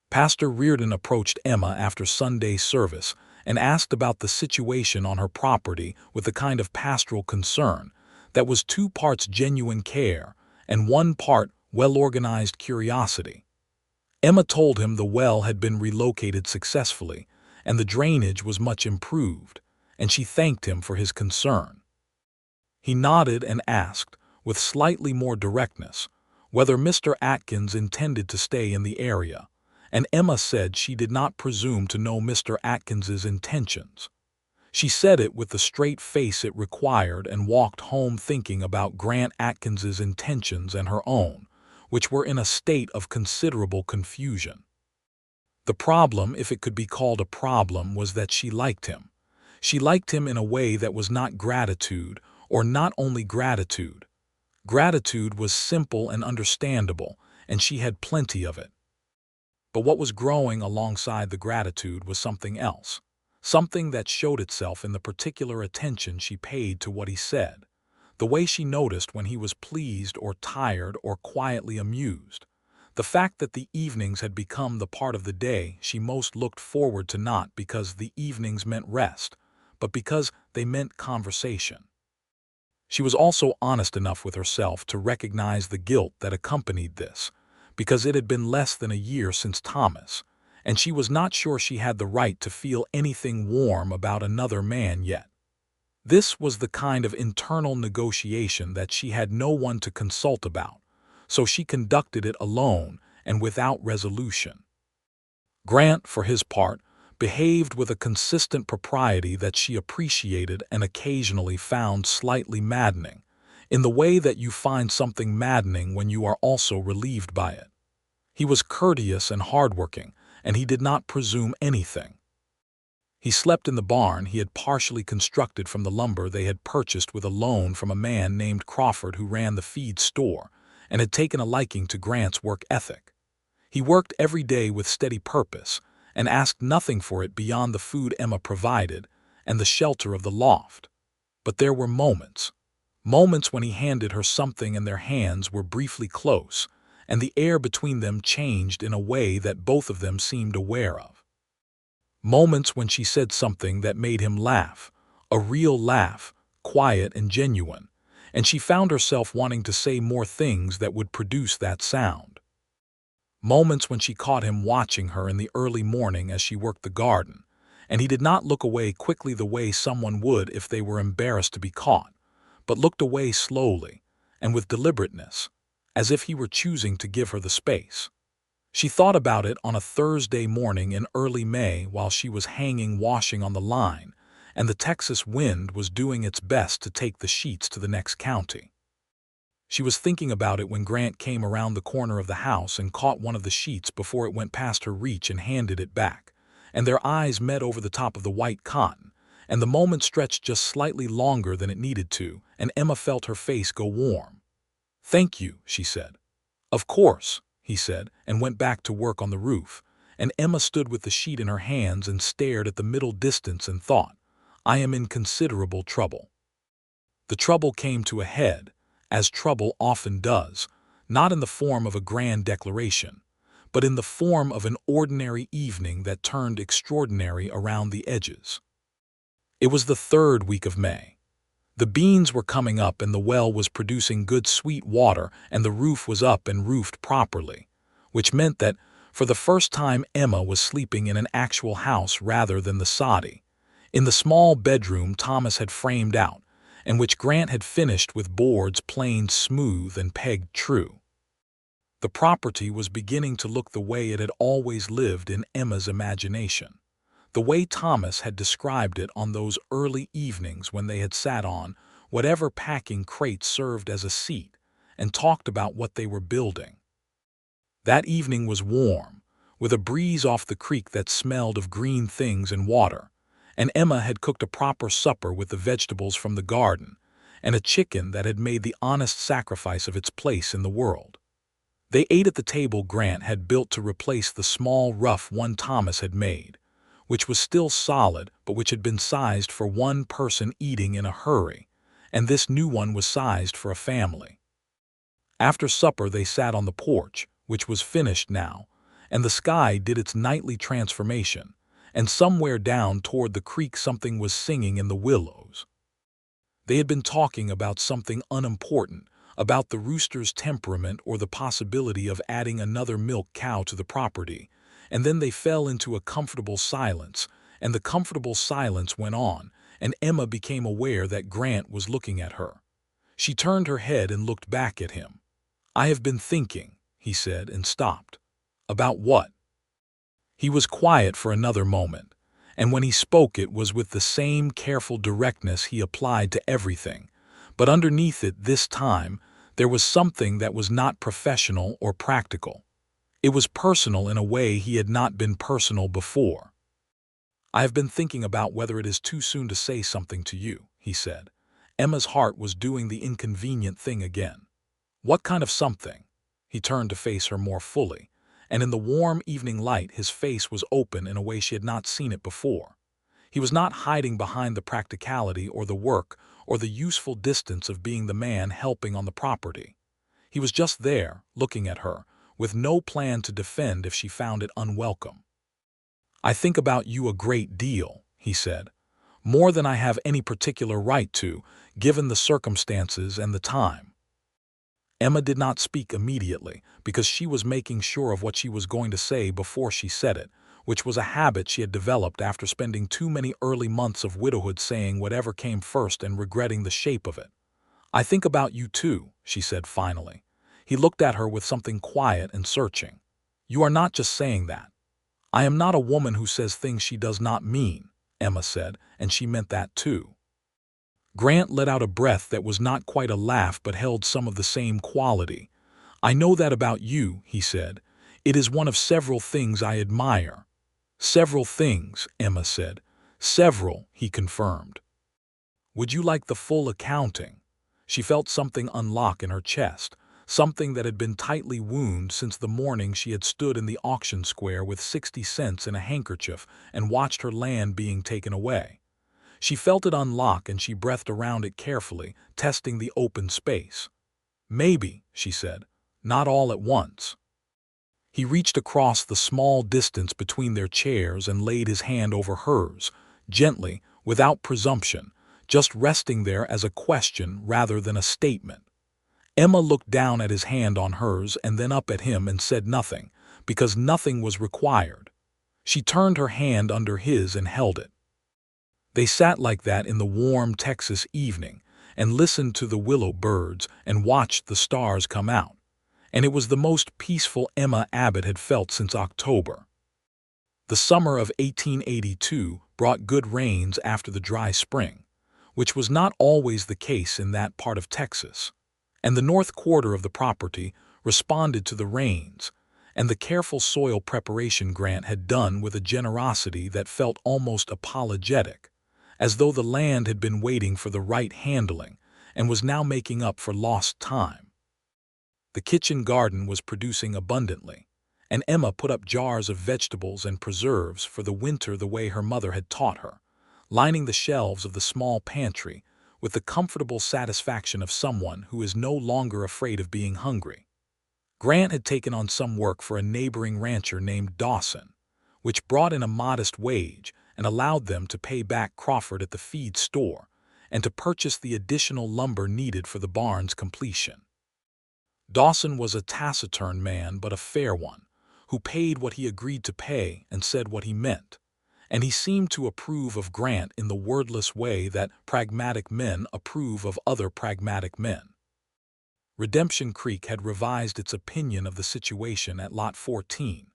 Pastor Reardon approached Emma after Sunday service and asked about the situation on her property with the kind of pastoral concern that was 2 parts genuine care and 1 part well-organized curiosity. Emma told him the well had been relocated successfully and the drainage was much improved, and she thanked him for his concern. He nodded and asked, with slightly more directness, whether Mr. Atkins intended to stay in the area, and Emma said she did not presume to know Mr. Atkins's intentions. She said it with the straight face it required and walked home thinking about Grant Atkins's intentions and her own, which were in a state of considerable confusion. The problem, if it could be called a problem, was that she liked him. She liked him in a way that was not gratitude, or not only gratitude. Gratitude was simple and understandable, and she had plenty of it. But what was growing alongside the gratitude was something else, something that showed itself in the particular attention she paid to what he said, the way she noticed when he was pleased or tired or quietly amused, the fact that the evenings had become the part of the day she most looked forward to, not because the evenings meant rest, but because they meant conversation. She was also honest enough with herself to recognize the guilt that accompanied this, because it had been less than a year since Thomas, and she was not sure she had the right to feel anything warm about another man yet. This was the kind of internal negotiation that she had no one to consult about, so she conducted it alone and without resolution. Grant, for his part, behaved with a consistent propriety that she appreciated and occasionally found slightly maddening, in the way that you find something maddening when you are also relieved by it. He was courteous and hardworking, and he did not presume anything. He slept in the barn he had partially constructed from the lumber they had purchased with a loan from a man named Crawford who ran the feed store and had taken a liking to Grant's work ethic. He worked every day with steady purpose and asked nothing for it beyond the food Emma provided and the shelter of the loft. But there were moments when he handed her something and their hands were briefly close, and the air between them changed in a way that both of them seemed aware of. Moments when she said something that made him laugh, A real laugh, quiet and genuine, and she found herself wanting to say more things that would produce that sound. Moments when she caught him watching her in the early morning as she worked the garden, and he did not look away quickly the way someone would if they were embarrassed to be caught, but looked away slowly and with deliberateness, as if he were choosing to give her the space. She thought about it on a Thursday morning in early May while she was hanging washing on the line, and the Texas wind was doing its best to take the sheets to the next county. She was thinking about it when Grant came around the corner of the house and caught one of the sheets before it went past her reach and handed it back, and their eyes met over the top of the white cotton, and the moment stretched just slightly longer than it needed to, and Emma felt her face go warm. "Thank you," she said. "Of course," he said, and went back to work on the roof, and Emma stood with the sheet in her hands and stared at the middle distance and thought, "I am in considerable trouble." The trouble came to a head, as trouble often does, not in the form of a grand declaration, but in the form of an ordinary evening that turned extraordinary around the edges. It was the 3rd week of May. The beans were coming up and the well was producing good sweet water and the roof was up and roofed properly, which meant that, for the first time, Emma was sleeping in an actual house rather than the soddy, in the small bedroom Thomas had framed out, and which Grant had finished with boards planed smooth and pegged true. The property was beginning to look the way it had always lived in Emma's imagination, the way Thomas had described it on those early evenings when they had sat on whatever packing crate served as a seat and talked about what they were building. That evening was warm, with a breeze off the creek that smelled of green things and water, and Emma had cooked a proper supper with the vegetables from the garden, and a chicken that had made the honest sacrifice of its place in the world. They ate at the table Grant had built to replace the small, rough one Thomas had made, which was still solid but which had been sized for one person eating in a hurry, and this new one was sized for a family. After supper they sat on the porch, which was finished now, and the sky did its nightly transformation, and somewhere down toward the creek something was singing in the willows. They had been talking about something unimportant, about the rooster's temperament or the possibility of adding another milk cow to the property, and then they fell into a comfortable silence, and the comfortable silence went on, and Emma became aware that Grant was looking at her. She turned her head and looked back at him. "I have been thinking," he said, and stopped. "About what?" He was quiet for another moment, and when he spoke it was with the same careful directness he applied to everything, but underneath it this time there was something that was not professional or practical. It was personal in a way he had not been personal before. "I have been thinking about whether it is too soon to say something to you," he said. Emma's heart was doing the inconvenient thing again. "What kind of something?" He turned to face her more fully, and in the warm evening light his face was open in a way she had not seen it before. He was not hiding behind the practicality or the work or the useful distance of being the man helping on the property. He was just there, looking at her, with no plan to defend if she found it unwelcome. "I think about you a great deal," he said, "more than I have any particular right to, given the circumstances and the time." Emma did not speak immediately, because she was making sure of what she was going to say before she said it, which was a habit she had developed after spending too many early months of widowhood saying whatever came first and regretting the shape of it. "I think about you too," she said finally. He looked at her with something quiet and searching. "You are not just saying that." "I am not a woman who says things she does not mean," Emma said, and she meant that too. Grant let out a breath that was not quite a laugh but held some of the same quality. "I know that about you," he said. "It is one of several things I admire." "Several things," Emma said. "Several," he confirmed. "Would you like the full accounting?" She felt something unlock in her chest, something that had been tightly wound since the morning she had stood in the auction square with 60 cents in a handkerchief and watched her land being taken away. She felt it unlock and she breathed around it carefully, testing the open space. "Maybe," she said, "not all at once." He reached across the small distance between their chairs and laid his hand over hers, gently, without presumption, just resting there as a question rather than a statement. Emma looked down at his hand on hers and then up at him and said nothing, because nothing was required. She turned her hand under his and held it. They sat like that in the warm Texas evening and listened to the willow birds and watched the stars come out, and it was the most peaceful Emma Abbott had felt since October. The summer of 1882 brought good rains after the dry spring, which was not always the case in that part of Texas, and the north quarter of the property responded to the rains and the careful soil preparation Grant had done with a generosity that felt almost apologetic, as though the land had been waiting for the right handling and was now making up for lost time. The kitchen garden was producing abundantly, and Emma put up jars of vegetables and preserves for the winter the way her mother had taught her, lining the shelves of the small pantry with the comfortable satisfaction of someone who is no longer afraid of being hungry. Grant had taken on some work for a neighboring rancher named Dawson, which brought in a modest wage and allowed them to pay back Crawford at the feed store and to purchase the additional lumber needed for the barn's completion. Dawson was a taciturn man but a fair one, who paid what he agreed to pay and said what he meant, and he seemed to approve of Grant in the wordless way that pragmatic men approve of other pragmatic men. Redemption Creek had revised its opinion of the situation at Lot 14.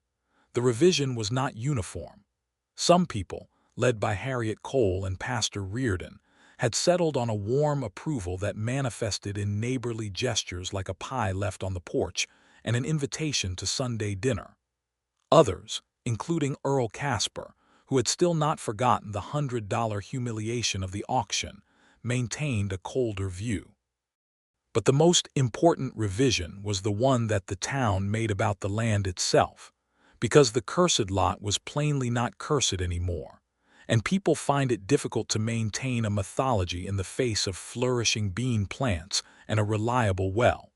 The revision was not uniform. Some people, led by Harriet Cole and Pastor Reardon, had settled on a warm approval that manifested in neighborly gestures like a pie left on the porch and an invitation to Sunday dinner. Others, including Earl Casper, who had still not forgotten the $100 humiliation of the auction, maintained a colder view. But the most important revision was the one that the town made about the land itself, because the cursed lot was plainly not cursed anymore, and people find it difficult to maintain a mythology in the face of flourishing bean plants and a reliable well.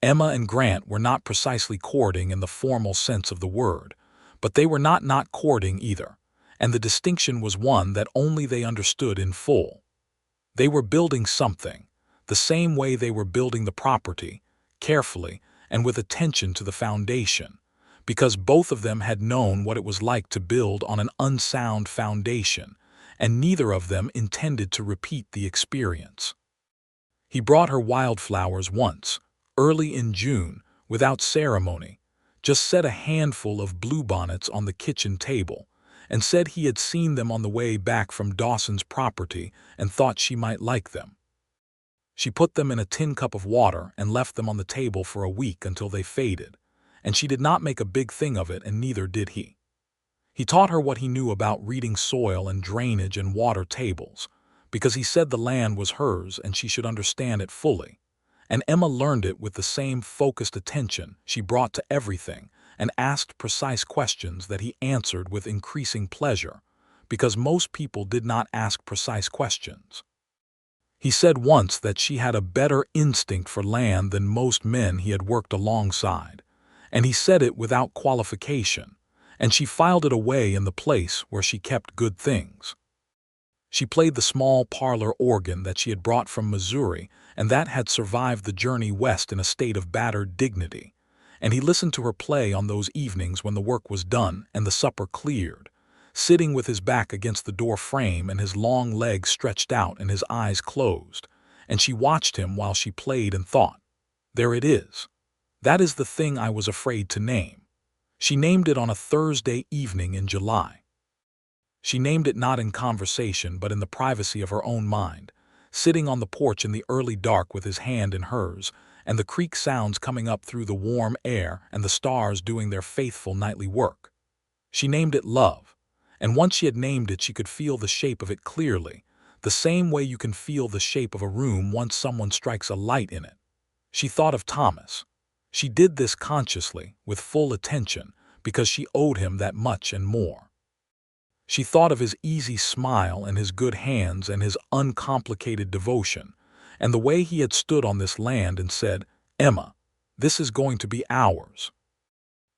Emma and Grant were not precisely courting in the formal sense of the word, but they were not courting either, and the distinction was one that only they understood in full. They were building something, the same way they were building the property, carefully and with attention to the foundation, because both of them had known what it was like to build on an unsound foundation, and neither of them intended to repeat the experience. He brought her wildflowers once, early in June, without ceremony, just set a handful of bluebonnets on the kitchen table, and said he had seen them on the way back from Dawson's property and thought she might like them. She put them in a tin cup of water and left them on the table for a week until they faded, and she did not make a big thing of it, and neither did he. He taught her what he knew about reading soil and drainage and water tables, because he said the land was hers and she should understand it fully, and Emma learned it with the same focused attention she brought to everything and asked precise questions that he answered with increasing pleasure, because most people did not ask precise questions. He said once that she had a better instinct for land than most men he had worked alongside, and he said it without qualification, and she filed it away in the place where she kept good things. She played the small parlor organ that she had brought from Missouri and that had survived the journey west in a state of battered dignity, and he listened to her play on those evenings when the work was done and the supper cleared, sitting with his back against the door frame and his long legs stretched out and his eyes closed, and she watched him while she played and thought, "There it is. That is the thing I was afraid to name." She named it on a Thursday evening in July. She named it not in conversation but in the privacy of her own mind, sitting on the porch in the early dark with his hand in hers, and the creek sounds coming up through the warm air and the stars doing their faithful nightly work. She named it love, and once she had named it she could feel the shape of it clearly, the same way you can feel the shape of a room once someone strikes a light in it. She thought of Thomas. She did this consciously, with full attention, because she owed him that much and more. She thought of his easy smile and his good hands and his uncomplicated devotion, and the way he had stood on this land and said, "Emma, this is going to be ours."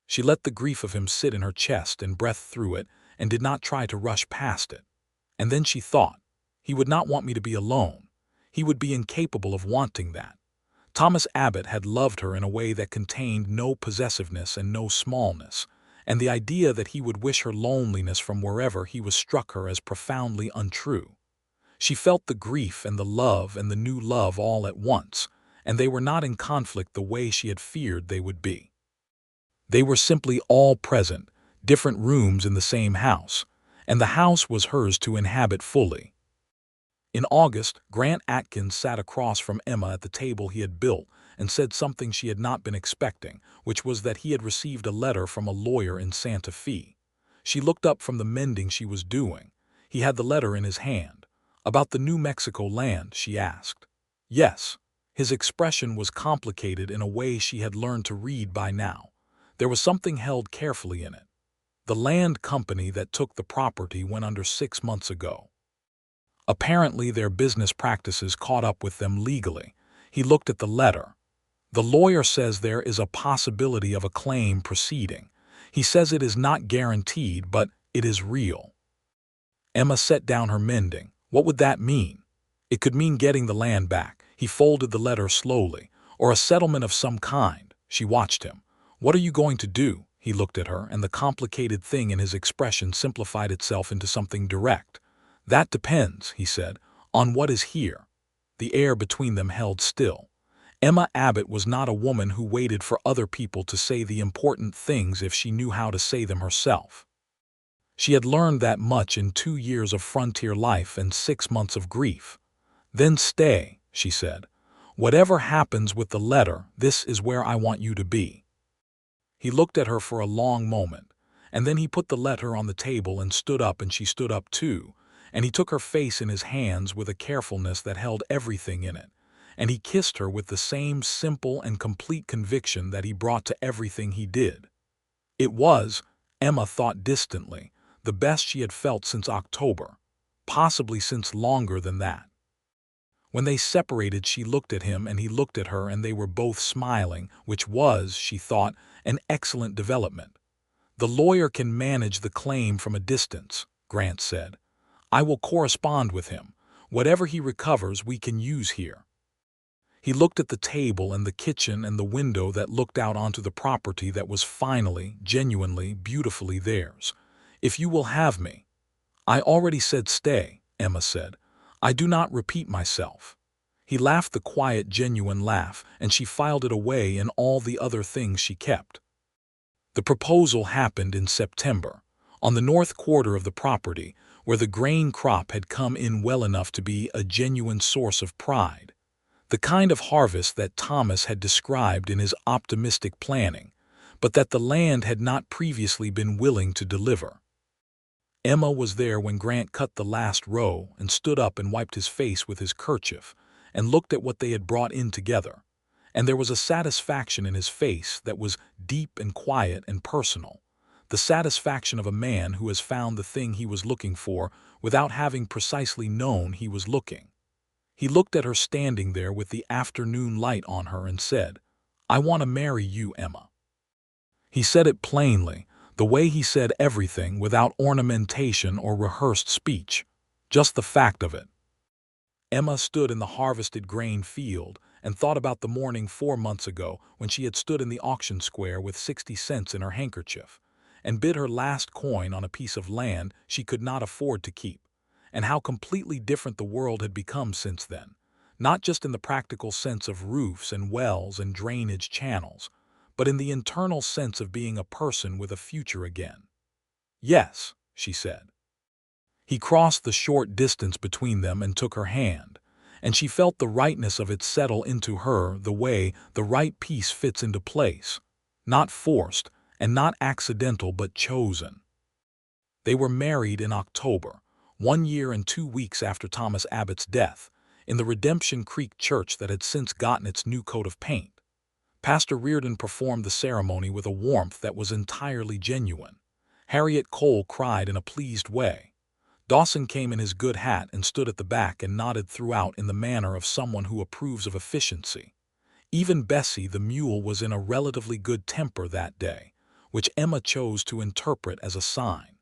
She let the grief of him sit in her chest and breathed through it and did not try to rush past it. And then she thought, He would not want me to be alone. He would be incapable of wanting that. Thomas Abbott had loved her in a way that contained no possessiveness and no smallness, and the idea that he would wish her loneliness from wherever he was struck her as profoundly untrue. She felt the grief and the new love all at once, and they were not in conflict the way she had feared they would be. They were simply all present, different rooms in the same house, and the house was hers to inhabit fully. In August, Grant Atkins sat across from Emma at the table he had built and said something she had not been expecting, which was that he had received a letter from a lawyer in Santa Fe. She looked up from the mending she was doing. He had the letter in his hand. "About the New Mexico land?" she asked. "Yes." His expression was complicated in a way she had learned to read by now. There was something held carefully in it. "The land company that took the property went under 6 months ago. Apparently their business practices caught up with them legally." He looked at the letter. "The lawyer says there is a possibility of a claim proceeding. He says it is not guaranteed, but it is real." Emma set down her mending. What would that mean? It could mean getting the land back. He folded the letter slowly. Or a settlement of some kind. She watched him. "What are you going to do?" He looked at her, and the complicated thing in his expression simplified itself into something direct. "That depends," he said, "on what is here." The air between them held still. Emma Abbott was not a woman who waited for other people to say the important things if she knew how to say them herself. She had learned that much in 2 years of frontier life and 6 months of grief. "Then stay," she said. "Whatever happens with the letter, this is where I want you to be." He looked at her for a long moment, and then he put the letter on the table and stood up, and she stood up too, and he took her face in his hands with a carefulness that held everything in it, and he kissed her with the same simple and complete conviction that he brought to everything he did. It was, Emma thought distantly, the best she had felt since October, possibly since longer than that. When they separated, she looked at him and he looked at her, and they were both smiling, which was, she thought, an excellent development. "The lawyer can manage the claim from a distance," Grant said. "I will correspond with him. Whatever he recovers we can use here." He looked at the table and the kitchen and the window that looked out onto the property that was finally, genuinely, beautifully theirs. "If you will have me." "I already said stay," Emma said. "I do not repeat myself." He laughed the quiet, genuine laugh, and she filed it away in all the other things she kept. The proposal happened in September, on the north quarter of the property, where the grain crop had come in well enough to be a genuine source of pride. The kind of harvest that Thomas had described in his optimistic planning, but that the land had not previously been willing to deliver. Emma was there when Grant cut the last row and stood up and wiped his face with his kerchief and looked at what they had brought in together, and there was a satisfaction in his face that was deep and quiet and personal, the satisfaction of a man who has found the thing he was looking for without having precisely known he was looking. He looked at her standing there with the afternoon light on her and said, "I want to marry you, Emma." He said it plainly, the way he said everything, without ornamentation or rehearsed speech, just the fact of it. Emma stood in the harvested grain field and thought about the morning 4 months ago when she had stood in the auction square with 60 cents in her handkerchief and bid her last coin on a piece of land she could not afford to keep, and how completely different the world had become since then, not just in the practical sense of roofs and wells and drainage channels, but in the internal sense of being a person with a future again. "Yes," she said. He crossed the short distance between them and took her hand, and she felt the rightness of it settle into her the way the right piece fits into place, not forced and not accidental but chosen. They were married in October, 1 year and 2 weeks after Thomas Abbott's death, in the Redemption Creek church that had since gotten its new coat of paint. Pastor Reardon performed the ceremony with a warmth that was entirely genuine. Harriet Cole cried in a pleased way. Dawson came in his good hat and stood at the back and nodded throughout in the manner of someone who approves of efficiency. Even Bessie the mule was in a relatively good temper that day, which Emma chose to interpret as a sign.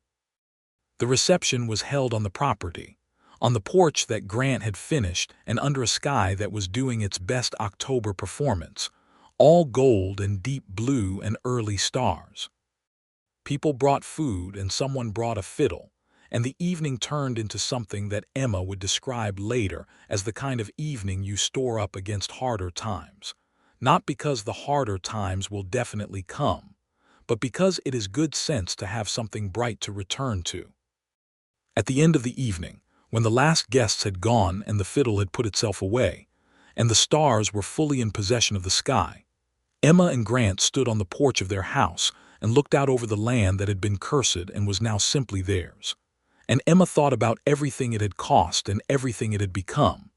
The reception was held on the property, on the porch that Grant had finished and under a sky that was doing its best October performance, all gold and deep blue and early stars. People brought food and someone brought a fiddle, and the evening turned into something that Emma would describe later as the kind of evening you store up against harder times. Not because the harder times will definitely come, but because it is good sense to have something bright to return to. At the end of the evening, when the last guests had gone and the fiddle had put itself away, and the stars were fully in possession of the sky, Emma and Grant stood on the porch of their house and looked out over the land that had been cursed and was now simply theirs. And Emma thought about everything it had cost and everything it had become,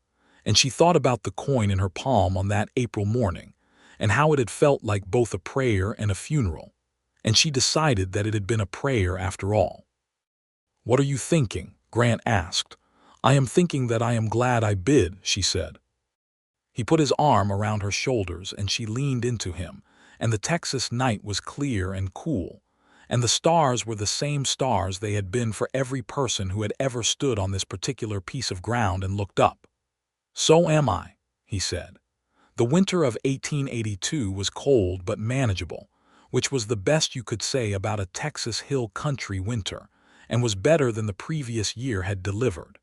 and she thought about the coin in her palm on that April morning, and how it had felt like both a prayer and a funeral, and she decided that it had been a prayer after all. "What are you thinking?" Grant asked. "I am thinking that I am glad I bid," she said. He put his arm around her shoulders and she leaned into him, and the Texas night was clear and cool, and the stars were the same stars they had been for every person who had ever stood on this particular piece of ground and looked up. "So am I," he said. The winter of 1882 was cold but manageable, which was the best you could say about a Texas hill country winter, and was better than the previous year had delivered.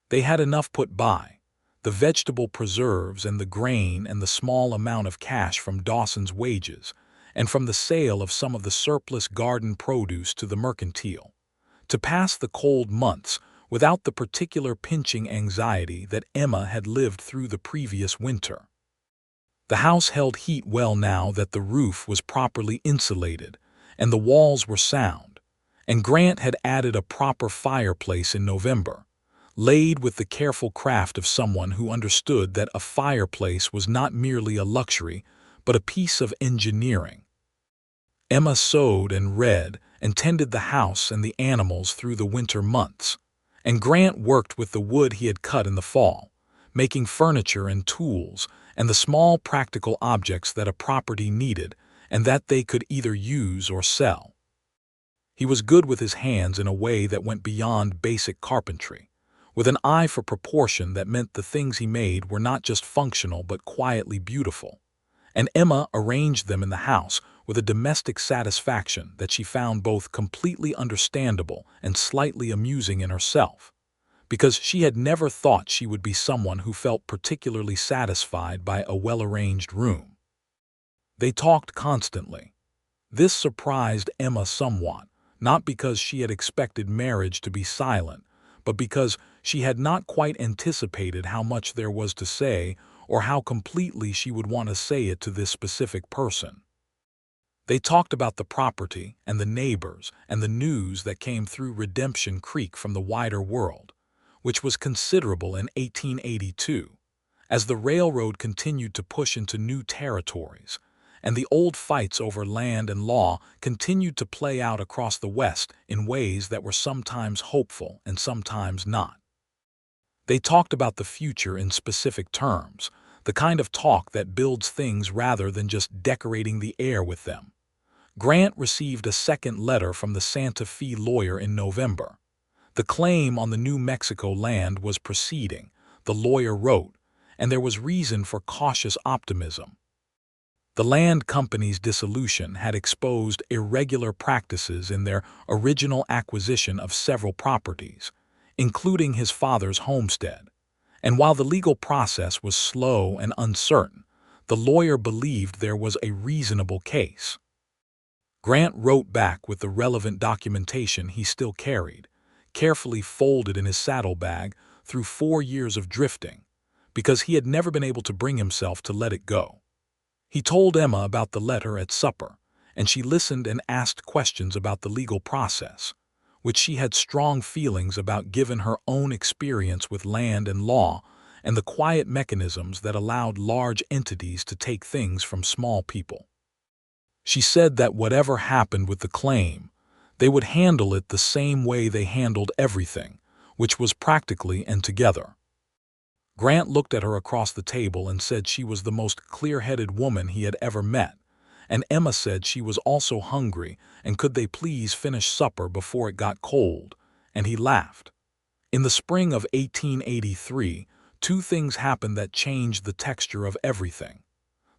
They had enough put by, the vegetable preserves and the grain and the small amount of cash from Dawson's wages, and from the sale of some of the surplus garden produce to the mercantile, to pass the cold months without the particular pinching anxiety that Emma had lived through the previous winter. The house held heat well now that the roof was properly insulated and the walls were sound, and Grant had added a proper fireplace in November, laid with the careful craft of someone who understood that a fireplace was not merely a luxury but a piece of engineering. Emma sewed and read and tended the house and the animals through the winter months, and Grant worked with the wood he had cut in the fall, making furniture and tools and the small practical objects that a property needed and that they could either use or sell. He was good with his hands in a way that went beyond basic carpentry, with an eye for proportion that meant the things he made were not just functional but quietly beautiful, and Emma arranged them in the house with a domestic satisfaction that she found both completely understandable and slightly amusing in herself, because she had never thought she would be someone who felt particularly satisfied by a well-arranged room. They talked constantly. This surprised Emma somewhat, not because she had expected marriage to be silent, but because she had not quite anticipated how much there was to say or how completely she would want to say it to this specific person. They talked about the property and the neighbors and the news that came through Redemption Creek from the wider world, which was considerable in 1882, as the railroad continued to push into new territories, and the old fights over land and law continued to play out across the West in ways that were sometimes hopeful and sometimes not. They talked about the future in specific terms, the kind of talk that builds things rather than just decorating the air with them. Grant received a second letter from the Santa Fe lawyer in November. The claim on the New Mexico land was proceeding, the lawyer wrote, and there was reason for cautious optimism. The land company's dissolution had exposed irregular practices in their original acquisition of several properties, including his father's homestead, and while the legal process was slow and uncertain, the lawyer believed there was a reasonable case. Grant wrote back with the relevant documentation he still carried, carefully folded in his saddlebag through 4 years of drifting, because he had never been able to bring himself to let it go. He told Emma about the letter at supper, and she listened and asked questions about the legal process, which she had strong feelings about given her own experience with land and law and the quiet mechanisms that allowed large entities to take things from small people. She said that whatever happened with the claim, they would handle it the same way they handled everything, which was practically and together. Grant looked at her across the table and said she was the most clear-headed woman he had ever met, and Emma said she was also hungry and could they please finish supper before it got cold, and he laughed. In the spring of 1883, two things happened that changed the texture of everything.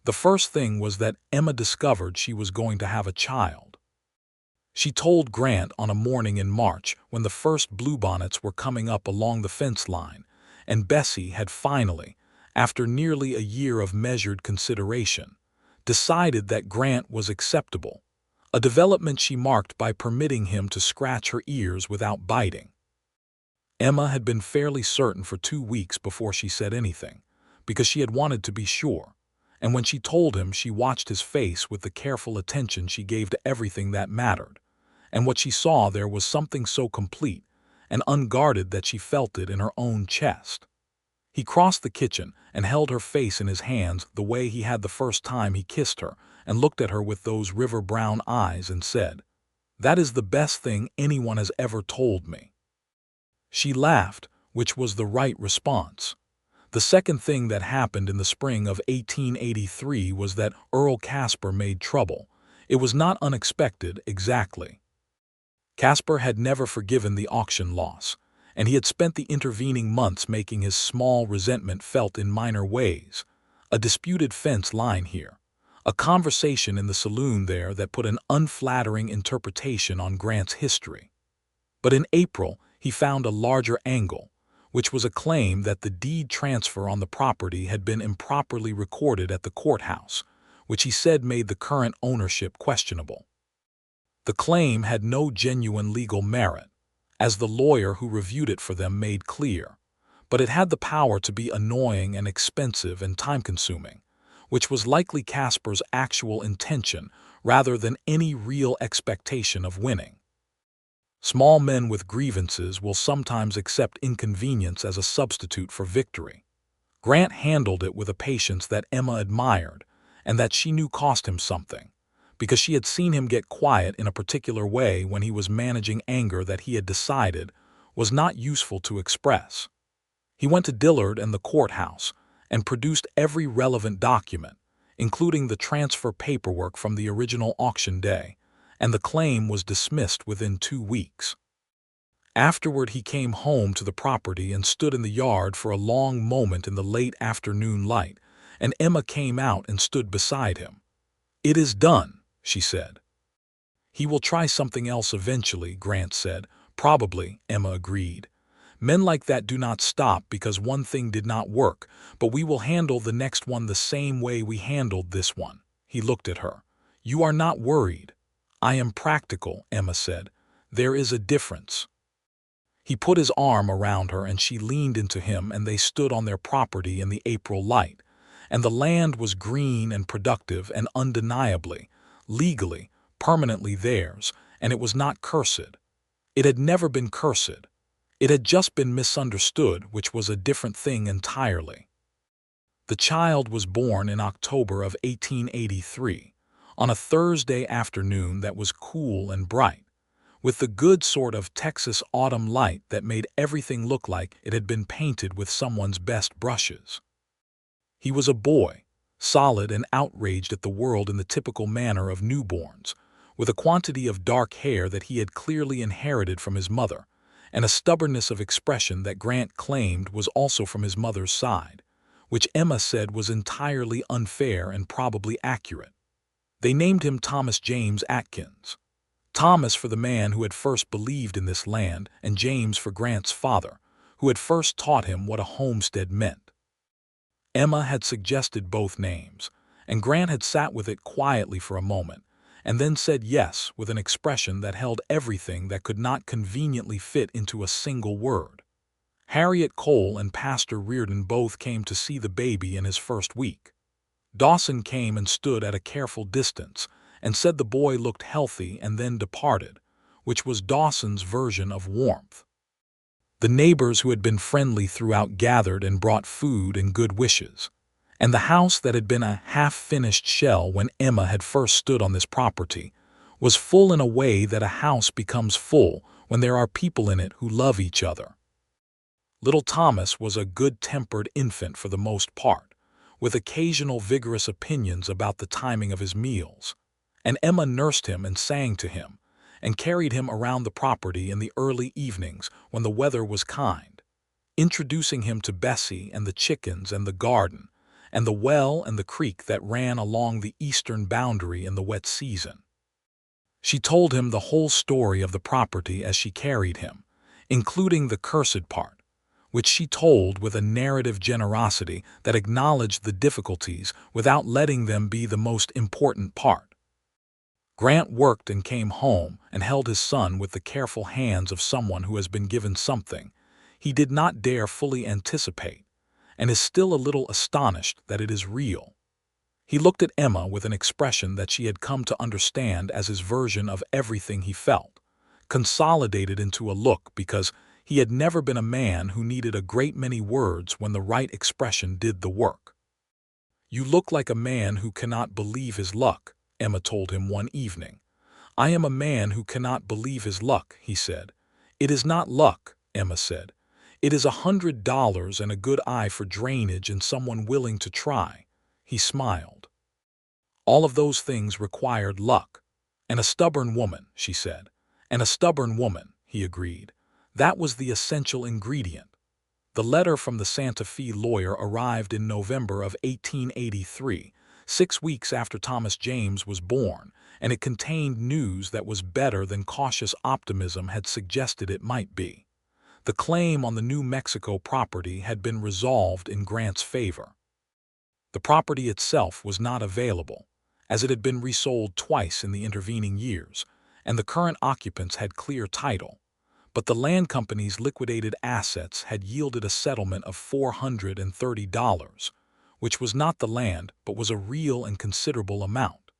The first thing was that Emma discovered she was going to have a child. She told Grant on a morning in March when the first bluebonnets were coming up along the fence line, and Bessie had finally, after nearly a year of measured consideration, decided that Grant was acceptable, a development she marked by permitting him to scratch her ears without biting. Emma had been fairly certain for 2 weeks before she said anything, because she had wanted to be sure, and when she told him, she watched his face with the careful attention she gave to everything that mattered, and what she saw there was something so complete and unguarded that she felt it in her own chest. He crossed the kitchen and held her face in his hands the way he had the first time he kissed her, and looked at her with those river-brown eyes and said, "That is the best thing anyone has ever told me." She laughed, which was the right response. The second thing that happened in the spring of 1883 was that Earl Casper made trouble. It was not unexpected, exactly. Casper had never forgiven the auction loss, and he had spent the intervening months making his small resentment felt in minor ways. A disputed fence line here, a conversation in the saloon there that put an unflattering interpretation on Grant's history. But in April, he found a larger angle, which was a claim that the deed transfer on the property had been improperly recorded at the courthouse, which he said made the current ownership questionable. The claim had no genuine legal merit, as the lawyer who reviewed it for them made clear, but it had the power to be annoying and expensive and time-consuming, which was likely Casper's actual intention rather than any real expectation of winning. Small men with grievances will sometimes accept inconvenience as a substitute for victory. Grant handled it with a patience that Emma admired, and that she knew cost him something, because she had seen him get quiet in a particular way when he was managing anger that he had decided was not useful to express. He went to Dillard and the courthouse and produced every relevant document, including the transfer paperwork from the original auction day, and the claim was dismissed within 2 weeks. Afterward, he came home to the property and stood in the yard for a long moment in the late afternoon light, and Emma came out and stood beside him. "It is done," she said. "He will try something else eventually," Grant said. "Probably," Emma agreed. "Men like that do not stop because one thing did not work, but we will handle the next one the same way we handled this one." He looked at her. "You are not worried." "I am practical," Emma said. "There is a difference." He put his arm around her and she leaned into him, and they stood on their property in the April light, and the land was green and productive and undeniably, legally, permanently theirs, and it was not cursed. It had never been cursed. It had just been misunderstood, which was a different thing entirely. The child was born in October of 1883, on a Thursday afternoon that was cool and bright, with the good sort of Texas autumn light that made everything look like it had been painted with someone's best brushes. He was a boy, solid and outraged at the world in the typical manner of newborns, with a quantity of dark hair that he had clearly inherited from his mother, and a stubbornness of expression that Grant claimed was also from his mother's side, which Emma said was entirely unfair and probably accurate. They named him Thomas James Atkins. Thomas for the man who had first believed in this land, and James for Grant's father, who had first taught him what a homestead meant. Emma had suggested both names, and Grant had sat with it quietly for a moment, and then said yes with an expression that held everything that could not conveniently fit into a single word. Harriet Cole and Pastor Reardon both came to see the baby in his first week. Dawson came and stood at a careful distance, and said the boy looked healthy, and then departed, which was Dawson's version of warmth. The neighbors who had been friendly throughout gathered and brought food and good wishes, and the house that had been a half-finished shell when Emma had first stood on this property was full in a way that a house becomes full when there are people in it who love each other. Little Thomas was a good-tempered infant for the most part, with occasional vigorous opinions about the timing of his meals, and Emma nursed him and sang to him, and carried him around the property in the early evenings when the weather was kind, introducing him to Bessie and the chickens and the garden, and the well and the creek that ran along the eastern boundary in the wet season. She told him the whole story of the property as she carried him, including the cursed part, which she told with a narrative generosity that acknowledged the difficulties without letting them be the most important part. Grant worked and came home and held his son with the careful hands of someone who has been given something he did not dare fully anticipate, and is still a little astonished that it is real. He looked at Emma with an expression that she had come to understand as his version of everything he felt, consolidated into a look because he had never been a man who needed a great many words when the right expression did the work. "You look like a man who cannot believe his luck," Emma told him one evening. "I am a man who cannot believe his luck," he said. "It is not luck," Emma said. "It is $100 and a good eye for drainage and someone willing to try." He smiled. "All of those things required luck. And a stubborn woman," she said. "And a stubborn woman," he agreed. That was the essential ingredient. The letter from the Santa Fe lawyer arrived in November of 1883, 6 weeks after Thomas James was born, and it contained news that was better than cautious optimism had suggested it might be. The claim on the New Mexico property had been resolved in Grant's favor. The property itself was not available, as it had been resold twice in the intervening years, and the current occupants had clear title. But the land company's liquidated assets had yielded a settlement of $430, which was not the land but was a real and considerable amount.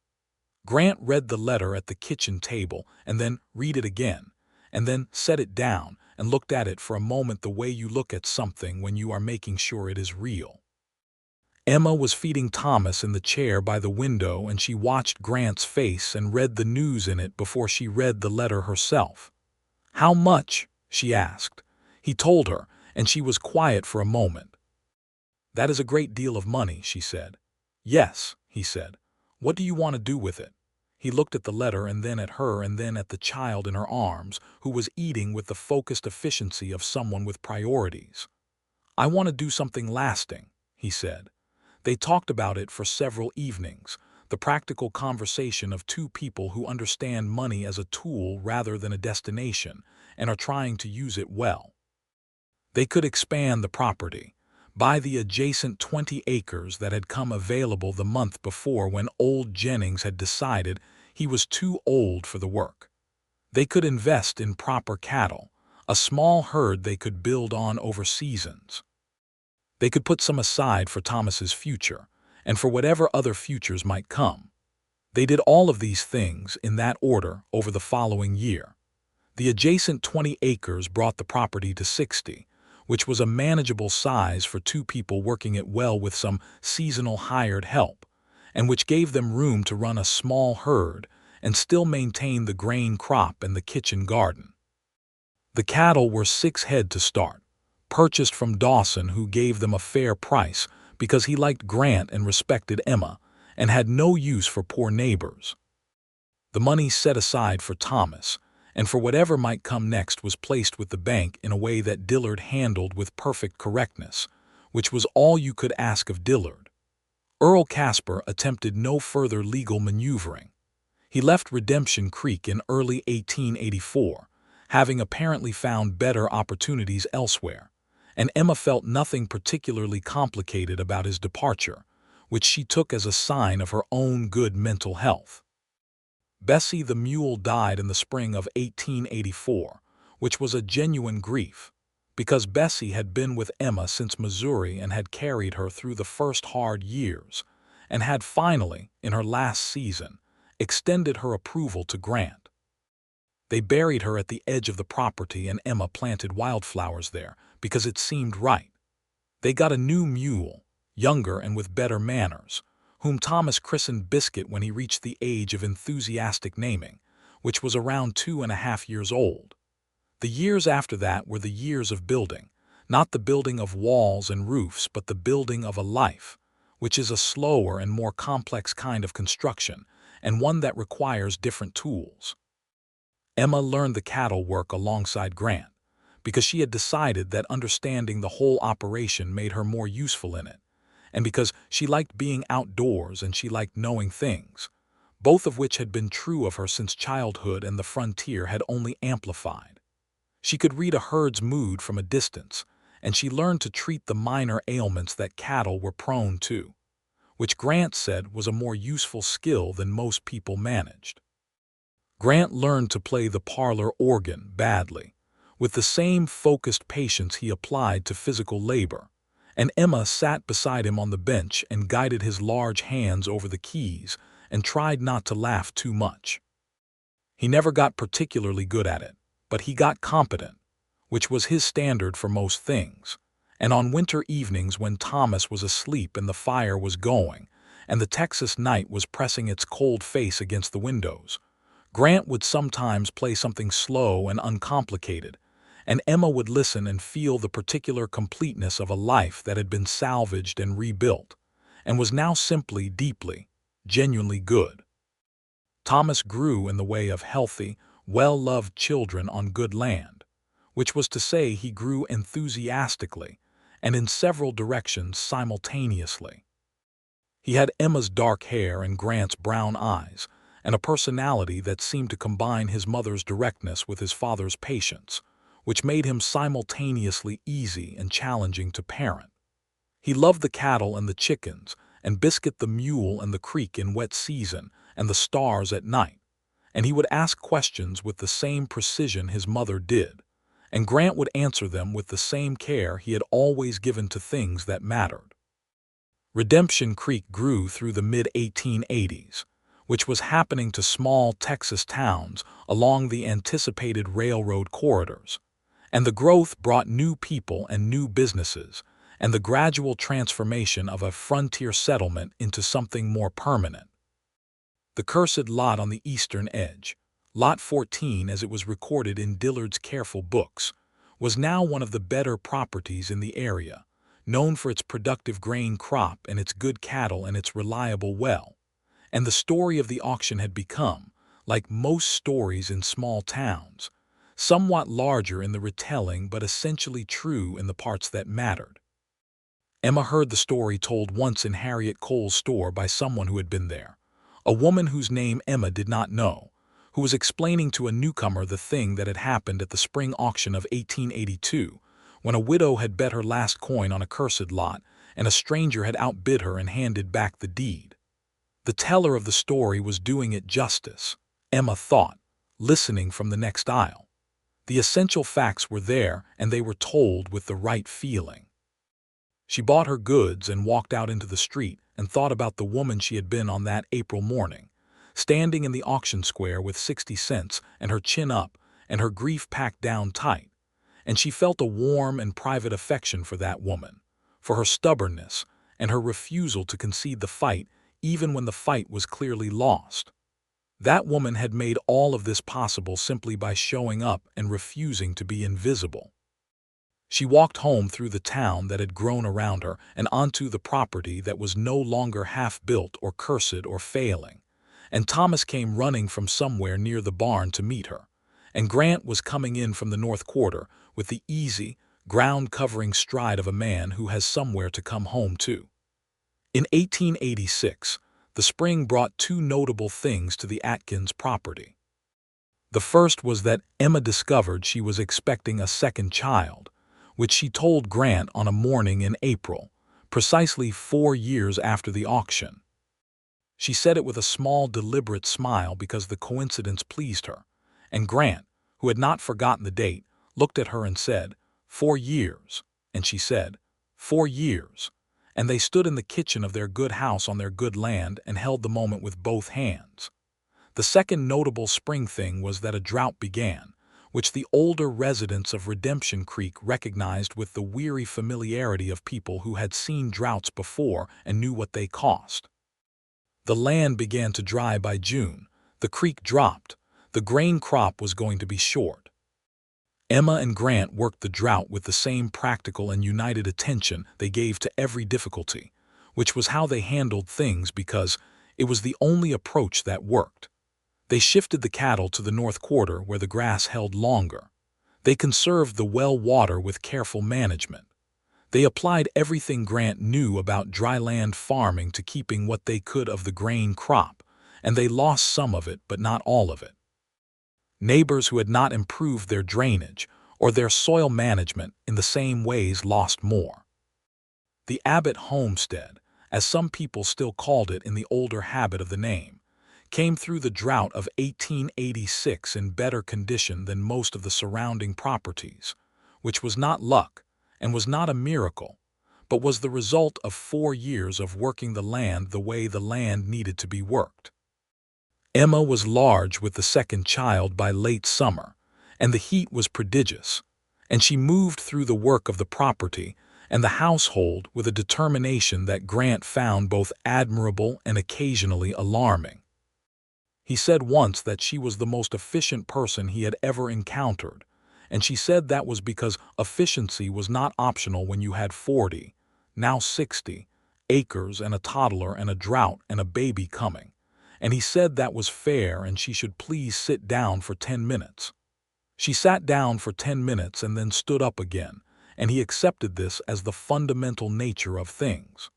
Grant read the letter at the kitchen table and then read it again, and then set it down and looked at it for a moment the way you look at something when you are making sure it is real. Emma was feeding Thomas in the chair by the window, and she watched Grant's face and read the news in it before she read the letter herself. "How much?" she asked. He told her, and she was quiet for a moment. "That is a great deal of money," she said. "Yes," he said. "What do you want to do with it?" He looked at the letter and then at her and then at the child in her arms, who was eating with the focused efficiency of someone with priorities. "I want to do something lasting," he said. They talked about it for several evenings, the practical conversation of two people who understand money as a tool rather than a destination and are trying to use it well. They could expand the property, buy the adjacent 20 acres that had come available the month before when old Jennings had decided he was too old for the work. They could invest in proper cattle, a small herd they could build on over seasons. They could put some aside for Thomas's future, and for whatever other futures might come. They did all of these things in that order over the following year. The adjacent 20 acres brought the property to 60, which was a manageable size for two people working it well with some seasonal hired help, and which gave them room to run a small herd and still maintain the grain crop and the kitchen garden. The cattle were 6 head to start, purchased from Dawson, who gave them a fair price because he liked Grant and respected Emma, and had no use for poor neighbors. The money set aside for Thomas, and for whatever might come next, was placed with the bank in a way that Dillard handled with perfect correctness, which was all you could ask of Dillard. Earl Casper attempted no further legal maneuvering. He left Redemption Creek in early 1884, having apparently found better opportunities elsewhere, and Emma felt nothing particularly complicated about his departure, which she took as a sign of her own good mental health. Bessie the mule died in the spring of 1884, which was a genuine grief, because Bessie had been with Emma since Missouri and had carried her through the first hard years, and had finally, in her last season, extended her approval to Grant. They buried her at the edge of the property, and Emma planted wildflowers there because it seemed right. They got a new mule, younger and with better manners, whom Thomas christened Biscuit when he reached the age of enthusiastic naming, which was around 2.5 years old. The years after that were the years of building, not the building of walls and roofs, but the building of a life, which is a slower and more complex kind of construction, and one that requires different tools. Emma learned the cattle work alongside Grant, because she had decided that understanding the whole operation made her more useful in it, and because she liked being outdoors and she liked knowing things, both of which had been true of her since childhood and the frontier had only amplified. She could read a herd's mood from a distance, and she learned to treat the minor ailments that cattle were prone to, which Grant said was a more useful skill than most people managed. Grant learned to play the parlor organ badly, with the same focused patience he applied to physical labor, and Emma sat beside him on the bench and guided his large hands over the keys and tried not to laugh too much. He never got particularly good at it, but he got competent, which was his standard for most things, and on winter evenings when Thomas was asleep and the fire was going, and the Texas night was pressing its cold face against the windows, Grant would sometimes play something slow and uncomplicated, and Emma would listen and feel the particular completeness of a life that had been salvaged and rebuilt, and was now simply, deeply, genuinely good. Thomas grew in the way of healthy, well-loved children on good land, which was to say he grew enthusiastically and in several directions simultaneously. He had Emma's dark hair and Grant's brown eyes, and a personality that seemed to combine his mother's directness with his father's patience, which made him simultaneously easy and challenging to parent. He loved the cattle and the chickens, and Biscuit the mule and the creek in wet season, and the stars at night, and he would ask questions with the same precision his mother did, and Grant would answer them with the same care he had always given to things that mattered. Redemption Creek grew through the mid-1880s, which was happening to small Texas towns along the anticipated railroad corridors, and the growth brought new people and new businesses, and the gradual transformation of a frontier settlement into something more permanent. The cursed lot on the eastern edge, Lot 14 as it was recorded in Dillard's careful books, was now one of the better properties in the area, known for its productive grain crop and its good cattle and its reliable well, and the story of the auction had become, like most stories in small towns, somewhat larger in the retelling but essentially true in the parts that mattered. Emma heard the story told once in Harriet Cole's store by someone who had been there, a woman whose name Emma did not know, who was explaining to a newcomer the thing that had happened at the spring auction of 1882, when a widow had bet her last coin on a cursed lot, and a stranger had outbid her and handed back the deed. The teller of the story was doing it justice, Emma thought, listening from the next aisle. The essential facts were there, and they were told with the right feeling. She bought her goods and walked out into the street and thought about the woman she had been on that April morning, standing in the auction square with 60 cents and her chin up and her grief packed down tight, and she felt a warm and private affection for that woman, for her stubbornness and her refusal to concede the fight even when the fight was clearly lost. That woman had made all of this possible simply by showing up and refusing to be invisible. She walked home through the town that had grown around her and onto the property that was no longer half-built or cursed or failing, and Thomas came running from somewhere near the barn to meet her, and Grant was coming in from the north quarter with the easy, ground-covering stride of a man who has somewhere to come home to. In 1886, the spring brought two notable things to the Atkins property. The first was that Emma discovered she was expecting a second child, which she told Grant on a morning in April, precisely 4 years after the auction. She said it with a small, deliberate smile because the coincidence pleased her, and Grant, who had not forgotten the date, looked at her and said, 4 years, and she said, 4 years, and they stood in the kitchen of their good house on their good land and held the moment with both hands. The second notable spring thing was that a drought began, which the older residents of Redemption Creek recognized with the weary familiarity of people who had seen droughts before and knew what they cost. The land began to dry by June, the creek dropped, the grain crop was going to be short. Emma and Grant worked the drought with the same practical and united attention they gave to every difficulty, which was how they handled things because it was the only approach that worked. They shifted the cattle to the north quarter where the grass held longer. They conserved the well water with careful management. They applied everything Grant knew about dryland farming to keeping what they could of the grain crop, and they lost some of it but not all of it. Neighbors who had not improved their drainage or their soil management in the same ways lost more. The Abbott homestead, as some people still called it in the older habit of the name, came through the drought of 1886 in better condition than most of the surrounding properties, which was not luck and was not a miracle, but was the result of 4 years of working the land the way the land needed to be worked. Emma was large with the second child by late summer, and the heat was prodigious, and she moved through the work of the property and the household with a determination that Grant found both admirable and occasionally alarming. He said once that she was the most efficient person he had ever encountered, and she said that was because efficiency was not optional when you had 40, now 60, acres and a toddler and a drought and a baby coming, and he said that was fair and she should please sit down for 10 minutes. She sat down for 10 minutes and then stood up again, and he accepted this as the fundamental nature of things.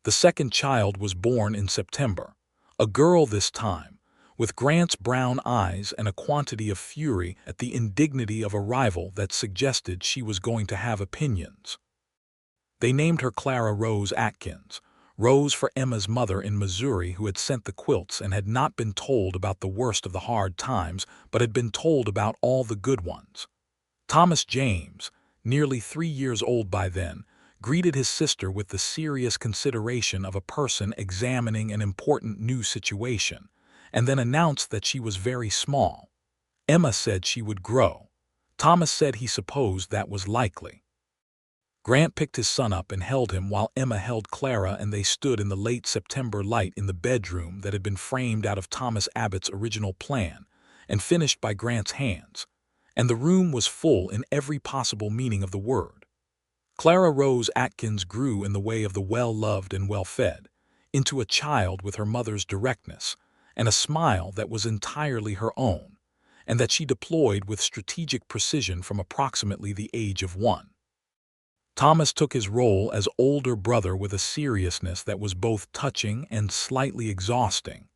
The second child was born in September, a girl this time, with Grant's brown eyes and a quantity of fury at the indignity of a rival that suggested she was going to have opinions. They named her Clara Rose Atkins, Rose for Emma's mother in Missouri who had sent the quilts and had not been told about the worst of the hard times but had been told about all the good ones. Thomas James, nearly 3 years old by then, greeted his sister with the serious consideration of a person examining an important new situation, and then announced that she was very small. Emma said she would grow. Thomas said he supposed that was likely. Grant picked his son up and held him while Emma held Clara, and they stood in the late September light in the bedroom that had been framed out of Thomas Abbott's original plan and finished by Grant's hands, and the room was full in every possible meaning of the word. Clara Rose Atkins grew in the way of the well-loved and well-fed, into a child with her mother's directness and a smile that was entirely her own, and that she deployed with strategic precision from approximately the age of 1. Thomas took his role as older brother with a seriousness that was both touching and slightly exhausting,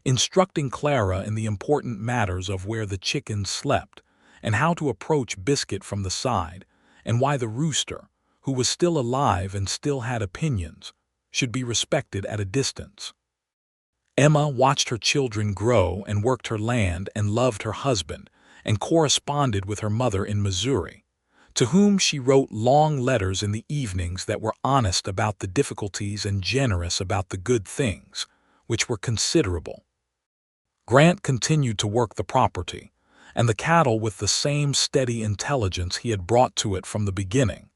instructing Clara in the important matters of where the chickens slept and how to approach Biscuit from the side, and why the rooster, who was still alive and still had opinions, should be respected at a distance. Emma watched her children grow and worked her land and loved her husband and corresponded with her mother in Missouri, to whom she wrote long letters in the evenings that were honest about the difficulties and generous about the good things, which were considerable. Grant continued to work the property and the cattle with the same steady intelligence he had brought to it from the beginning,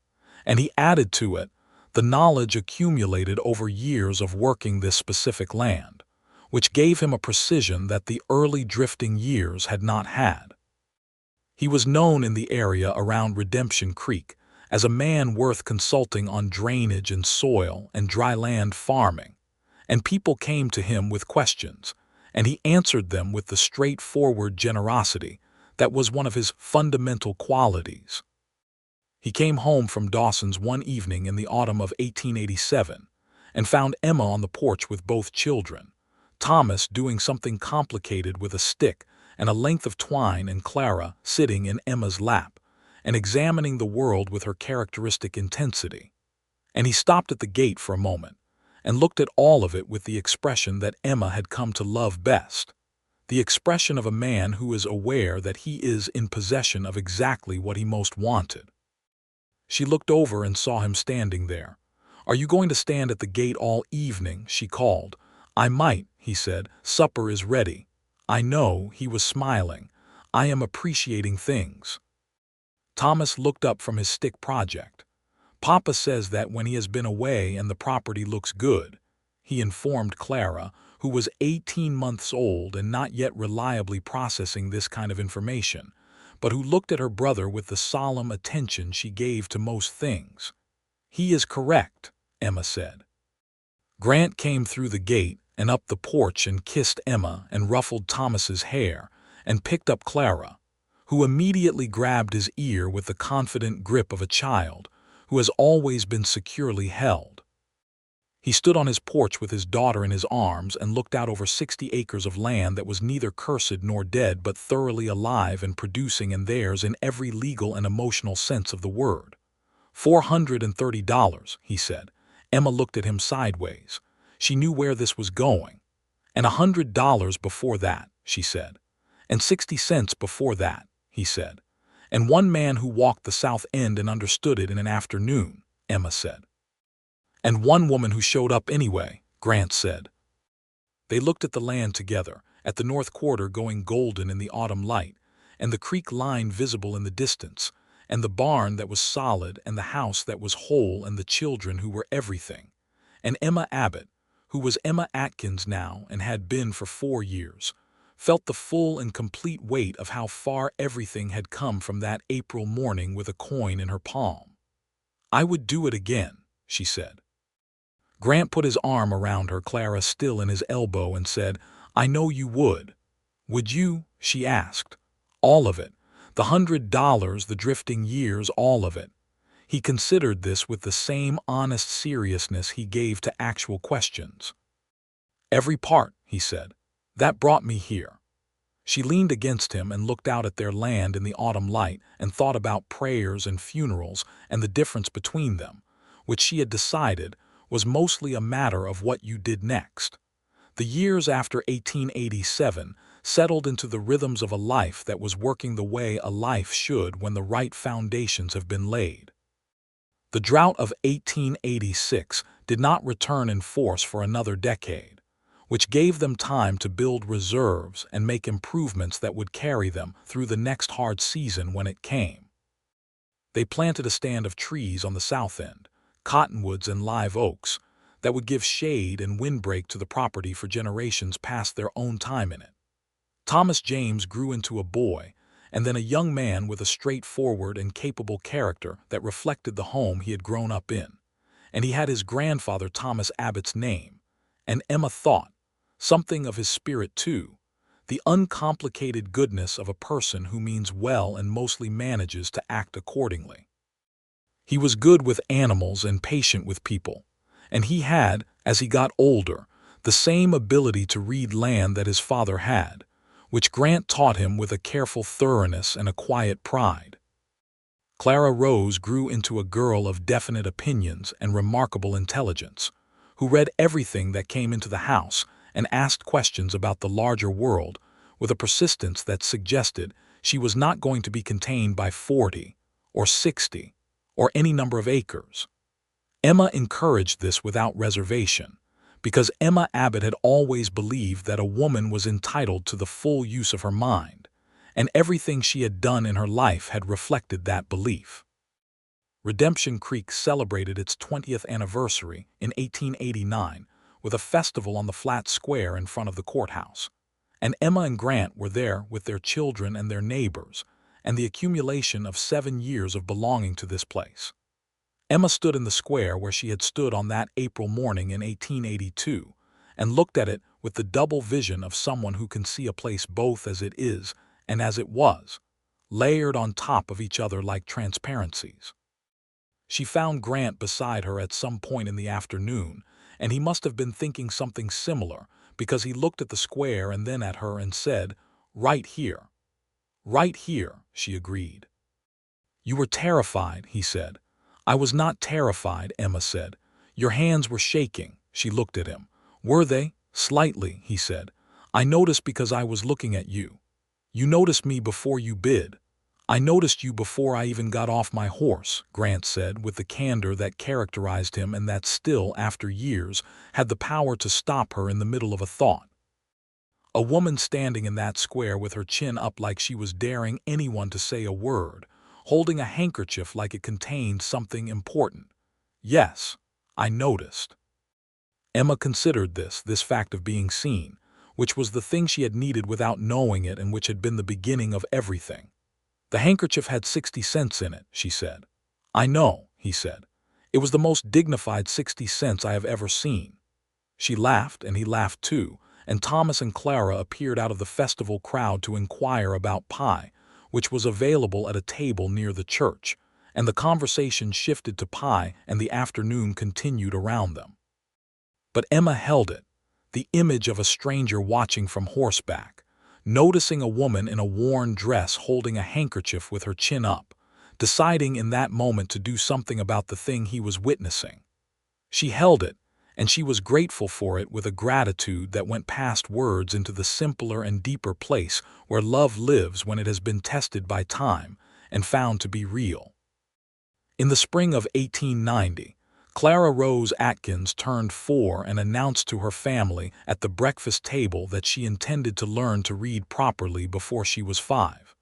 and he added to it the knowledge accumulated over years of working this specific land, which gave him a precision that the early drifting years had not had. He was known in the area around Redemption Creek as a man worth consulting on drainage and soil and dry land farming, and people came to him with questions, and he answered them with the straightforward generosity that was one of his fundamental qualities. He came home from Dawson's one evening in the autumn of 1887 and found Emma on the porch with both children, Thomas doing something complicated with a stick and a length of twine, and Clara sitting in Emma's lap and examining the world with her characteristic intensity. And he stopped at the gate for a moment and looked at all of it with the expression that Emma had come to love best, the expression of a man who is aware that he is in possession of exactly what he most wanted. She looked over and saw him standing there. "Are you going to stand at the gate all evening?" she called. "I might," he said. "Supper is ready." I know, he was smiling. "I am appreciating things." Thomas looked up from his stick project. "Papa says that when he has been away and the property looks good," he informed Clara, who was 18 months old and not yet reliably processing this kind of information, but who looked at her brother with the solemn attention she gave to most things. "He is correct," Emma said. Grant came through the gate and up the porch and kissed Emma and ruffled Thomas's hair and picked up Clara, who immediately grabbed his ear with the confident grip of a child who has always been securely held. He stood on his porch with his daughter in his arms and looked out over 60 acres of land that was neither cursed nor dead but thoroughly alive and producing, and theirs in every legal and emotional sense of the word. $430, he said. Emma looked at him sideways. She knew where this was going. And $100 before that, she said. And 60 cents before that, he said. And one man who walked the South End and understood it in an afternoon, Emma said. And one woman who showed up anyway, Grant said. They looked at the land together, at the north quarter going golden in the autumn light, and the creek line visible in the distance, and the barn that was solid, and the house that was whole, and the children who were everything. And Emma Abbott, who was Emma Atkins now and had been for 4 years, felt the full and complete weight of how far everything had come from that April morning with a coin in her palm. "I would do it again," she said. Grant put his arm around her, Clara still in his elbow, and said, "I know you would." "Would you?" she asked. "All of it. The $100, the drifting years, all of it." He considered this with the same honest seriousness he gave to actual questions. "Every part," he said. "That brought me here." She leaned against him and looked out at their land in the autumn light and thought about prayers and funerals and the difference between them, which she had decided was mostly a matter of what you did next. The years after 1887 settled into the rhythms of a life that was working the way a life should when the right foundations have been laid. The drought of 1886 did not return in force for another decade, which gave them time to build reserves and make improvements that would carry them through the next hard season when it came. They planted a stand of trees on the south end, cottonwoods and live oaks, that would give shade and windbreak to the property for generations past their own time in it. Thomas James grew into a boy, and then a young man with a straightforward and capable character that reflected the home he had grown up in, and he had his grandfather Thomas Abbott's name, and Emma thought, something of his spirit too, the uncomplicated goodness of a person who means well and mostly manages to act accordingly. He was good with animals and patient with people, and he had, as he got older, the same ability to read land that his father had, which Grant taught him with a careful thoroughness and a quiet pride. Clara Rose grew into a girl of definite opinions and remarkable intelligence, who read everything that came into the house and asked questions about the larger world with a persistence that suggested she was not going to be contained by 40 or 60 or any number of acres. Emma encouraged this without reservation, because Emma Abbott had always believed that a woman was entitled to the full use of her mind, and everything she had done in her life had reflected that belief. Redemption Creek celebrated its 20th anniversary in 1889 with a festival on the flat square in front of the courthouse, and Emma and Grant were there with their children and their neighbors, and the accumulation of 7 years of belonging to this place. Emma stood in the square where she had stood on that April morning in 1882 and looked at it with the double vision of someone who can see a place both as it is and as it was, layered on top of each other like transparencies. She found Grant beside her at some point in the afternoon, and he must have been thinking something similar because he looked at the square and then at her and said, "Right here." "Right here," she agreed. "You were terrified," he said. "I was not terrified," Emma said. "Your hands were shaking." She looked at him. "Were they?" "Slightly," he said. "I noticed because I was looking at you. You noticed me before you bid." "I noticed you before I even got off my horse," Grant said with the candor that characterized him and that still, after years, had the power to stop her in the middle of a thought. A woman standing in that square with her chin up like she was daring anyone to say a word, holding a handkerchief like it contained something important. "Yes, I noticed." Emma considered this fact of being seen, which was the thing she had needed without knowing it and which had been the beginning of everything. "The handkerchief had 60 cents in it," she said. "I know," he said. "It was the most dignified 60 cents I have ever seen." She laughed, and he laughed too, and Thomas and Clara appeared out of the festival crowd to inquire about pie, which was available at a table near the church, and the conversation shifted to pie and the afternoon continued around them. But Emma held it, the image of a stranger watching from horseback, noticing a woman in a worn dress holding a handkerchief with her chin up, deciding in that moment to do something about the thing he was witnessing. She held it, and she was grateful for it with a gratitude that went past words into the simpler and deeper place where love lives when it has been tested by time and found to be real. In the spring of 1890, Clara Rose Atkins turned 4 and announced to her family at the breakfast table that she intended to learn to read properly before she was 5.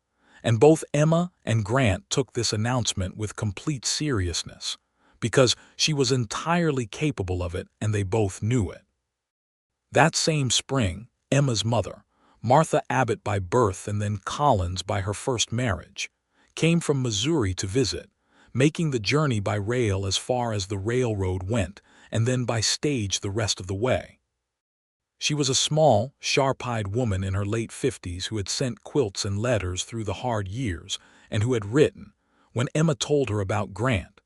And both Emma and Grant took this announcement with complete seriousness, because she was entirely capable of it and they both knew it. That same spring, Emma's mother, Martha Abbott by birth and then Collins by her first marriage, came from Missouri to visit, making the journey by rail as far as the railroad went and then by stage the rest of the way. She was a small, sharp-eyed woman in her late 50s who had sent quilts and letters through the hard years and who had written, when Emma told her about Grant,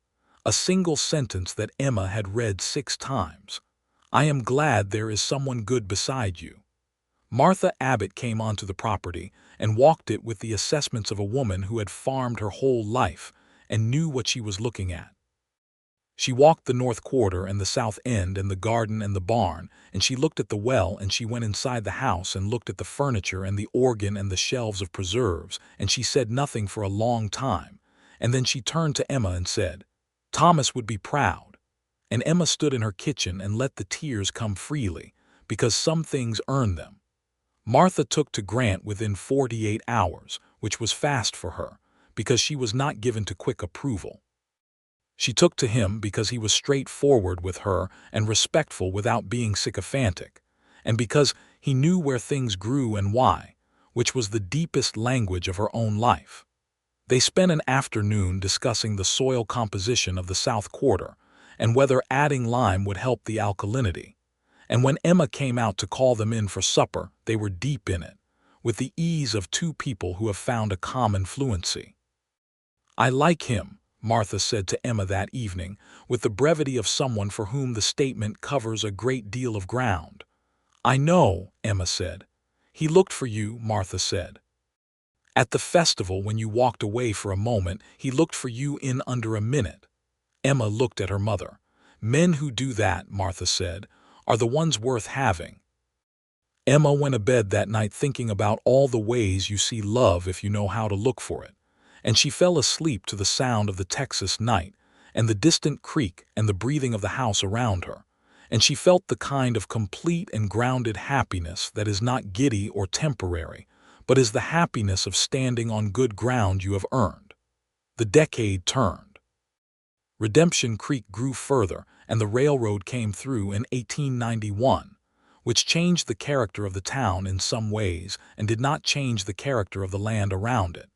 a single sentence that Emma had read 6 times. "I am glad there is someone good beside you." Martha Abbott came onto the property and walked it with the assessments of a woman who had farmed her whole life and knew what she was looking at. She walked the north quarter and the south end and the garden and the barn, and she looked at the well, and she went inside the house and looked at the furniture and the organ and the shelves of preserves, and she said nothing for a long time, and then she turned to Emma and said, "Thomas would be proud." And Emma stood in her kitchen and let the tears come freely, because some things earn them. Martha took to Grant within 48 hours, which was fast for her, because she was not given to quick approval. She took to him because he was straightforward with her and respectful without being sycophantic, and because he knew where things grew and why, which was the deepest language of her own life. They spent an afternoon discussing the soil composition of the south quarter and whether adding lime would help the alkalinity, and when Emma came out to call them in for supper, they were deep in it, with the ease of 2 people who have found a common fluency. "I like him," Martha said to Emma that evening, with the brevity of someone for whom the statement covers a great deal of ground. "I know," Emma said. "He looked for you," Martha said. "At the festival, when you walked away for a moment, he looked for you in under a minute." Emma looked at her mother. "Men who do that," Martha said, "are the ones worth having." Emma went to bed that night thinking about all the ways you see love if you know how to look for it, and she fell asleep to the sound of the Texas night and the distant creak and the breathing of the house around her, and she felt the kind of complete and grounded happiness that is not giddy or temporary, but is the happiness of standing on good ground you have earned. The decade turned. Redemption Creek grew further, and the railroad came through in 1891, which changed the character of the town in some ways and did not change the character of the land around it,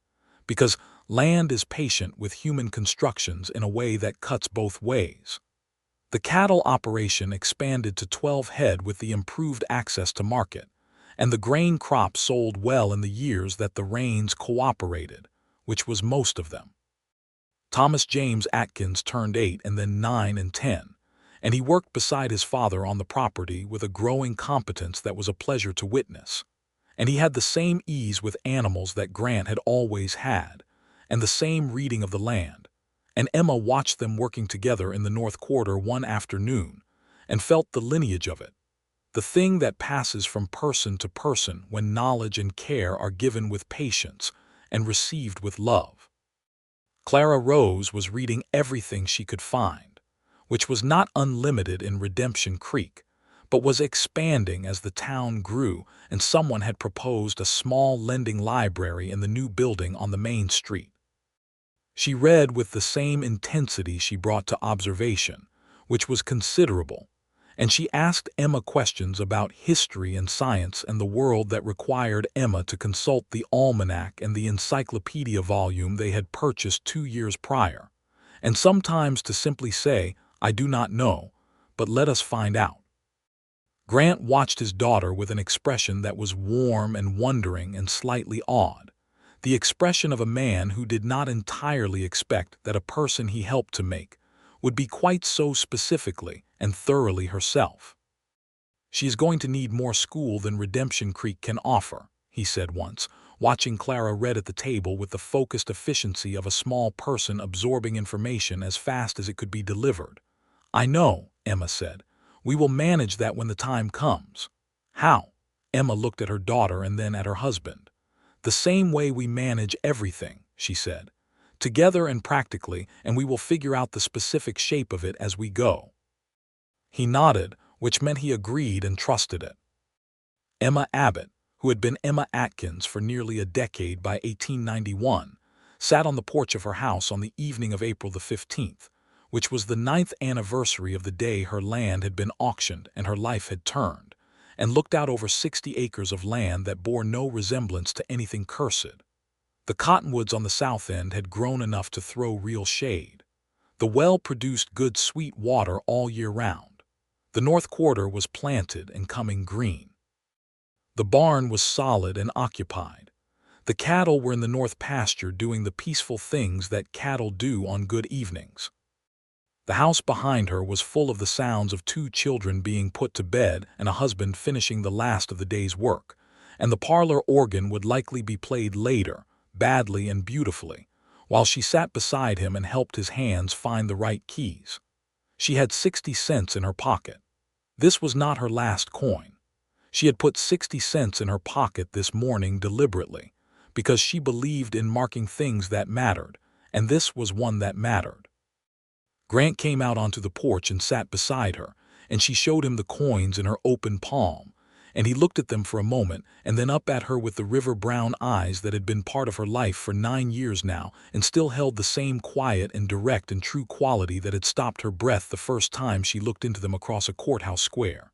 because land is patient with human constructions in a way that cuts both ways. The cattle operation expanded to 12 head with the improved access to market, and the grain crop sold well in the years that the rains cooperated, which was most of them. Thomas James Atkins turned 8 and then 9 and 10, and he worked beside his father on the property with a growing competence that was a pleasure to witness. And he had the same ease with animals that Grant had always had, and the same reading of the land. And Emma watched them working together in the north quarter one afternoon, and felt the lineage of it, the thing that passes from person to person when knowledge and care are given with patience and received with love. Clara Rose was reading everything she could find, which was not unlimited in Redemption Creek, but was expanding as the town grew, and someone had proposed a small lending library in the new building on the main street. She read with the same intensity she brought to observation, which was considerable, and she asked Emma questions about history and science and the world that required Emma to consult the almanac and the encyclopedia volume they had purchased 2 years prior, and sometimes to simply say, "I do not know, but let us find out." Grant watched his daughter with an expression that was warm and wondering and slightly awed, the expression of a man who did not entirely expect that a person he helped to make would be quite so specifically and thoroughly herself. "She is going to need more school than Redemption Creek can offer," he said once, watching Clara read at the table with the focused efficiency of a small person absorbing information as fast as it could be delivered. "I know," Emma said. "We will manage that when the time comes." "How?" Emma looked at her daughter and then at her husband. "The same way we manage everything," she said. "Together and practically, and we will figure out the specific shape of it as we go." He nodded, which meant he agreed and trusted it. Emma Abbott, who had been Emma Atkins for nearly a decade by 1891, sat on the porch of her house on the evening of April the 15th, which was the 9th anniversary of the day her land had been auctioned and her life had turned, and looked out over 60 acres of land that bore no resemblance to anything cursed. The cottonwoods on the south end had grown enough to throw real shade. The well produced good sweet water all year round. The north quarter was planted and coming green. The barn was solid and occupied. The cattle were in the north pasture doing the peaceful things that cattle do on good evenings. The house behind her was full of the sounds of 2 children being put to bed and a husband finishing the last of the day's work, and the parlor organ would likely be played later, badly and beautifully, while she sat beside him and helped his hands find the right keys. She had 60 cents in her pocket. This was not her last coin. She had put 60 cents in her pocket this morning deliberately, because she believed in marking things that mattered, and this was one that mattered. Grant came out onto the porch and sat beside her, and she showed him the coins in her open palm, and he looked at them for a moment and then up at her with the river-brown eyes that had been part of her life for 9 years now and still held the same quiet and direct and true quality that had stopped her breath the first time she looked into them across a courthouse square.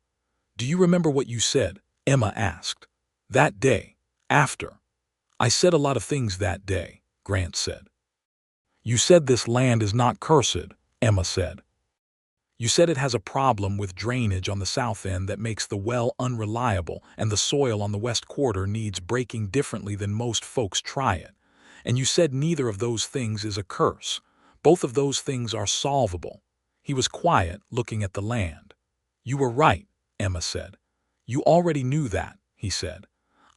"Do you remember what you said?" Emma asked. "That day, after." "I said a lot of things that day," Grant said. "You said this land is not cursed," Emma said. "You said it has a problem with drainage on the south end that makes the well unreliable and the soil on the west quarter needs breaking differently than most folks try it. And you said neither of those things is a curse. Both of those things are solvable." He was quiet, looking at the land. "You were right," Emma said. "You already knew that," he said.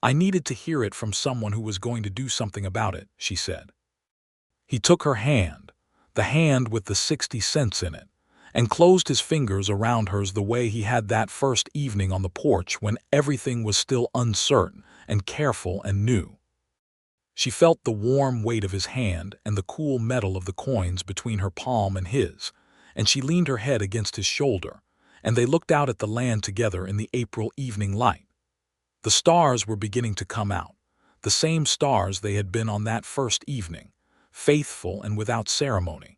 "I needed to hear it from someone who was going to do something about it," she said. He took her hand, the hand with the 60 cents in it, and closed his fingers around hers the way he had that first evening on the porch when everything was still uncertain and careful and new. She felt the warm weight of his hand and the cool metal of the coins between her palm and his, and she leaned her head against his shoulder, and they looked out at the land together in the April evening light. The stars were beginning to come out, the same stars they had been on that first evening, faithful and without ceremony,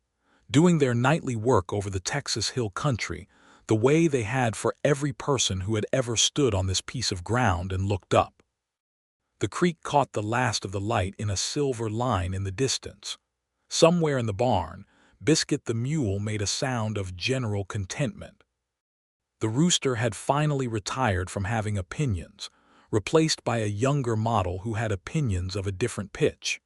doing their nightly work over the Texas hill country, the way they had for every person who had ever stood on this piece of ground and looked up. The creek caught the last of the light in a silver line in the distance. Somewhere in the barn, Biscuit the mule made a sound of general contentment. The rooster had finally retired from having opinions, replaced by a younger model who had opinions of a different pitch.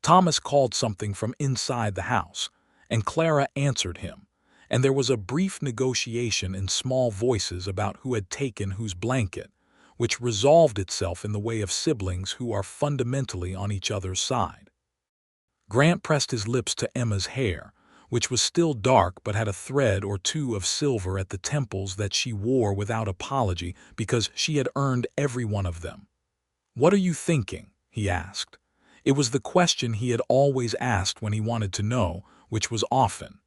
Thomas called something from inside the house, and Clara answered him, and there was a brief negotiation in small voices about who had taken whose blanket, which resolved itself in the way of siblings who are fundamentally on each other's side. Grant pressed his lips to Emma's hair, which was still dark but had a thread or two of silver at the temples that she wore without apology because she had earned every one of them. "What are you thinking?" he asked. It was the question he had always asked when he wanted to know, which was often.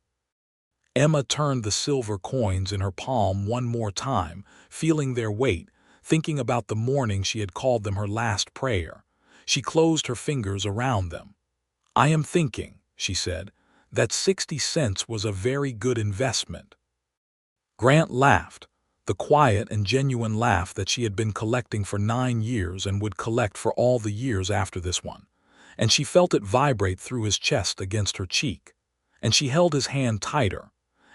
Emma turned the silver coins in her palm one more time, feeling their weight, thinking about the morning she had called them her last prayer. She closed her fingers around them. "I am thinking," she said, "that 60 cents was a very good investment." Grant laughed, the quiet and genuine laugh that she had been collecting for 9 years and would collect for all the years after this one, and she felt it vibrate through his chest against her cheek, and she held his hand tighter,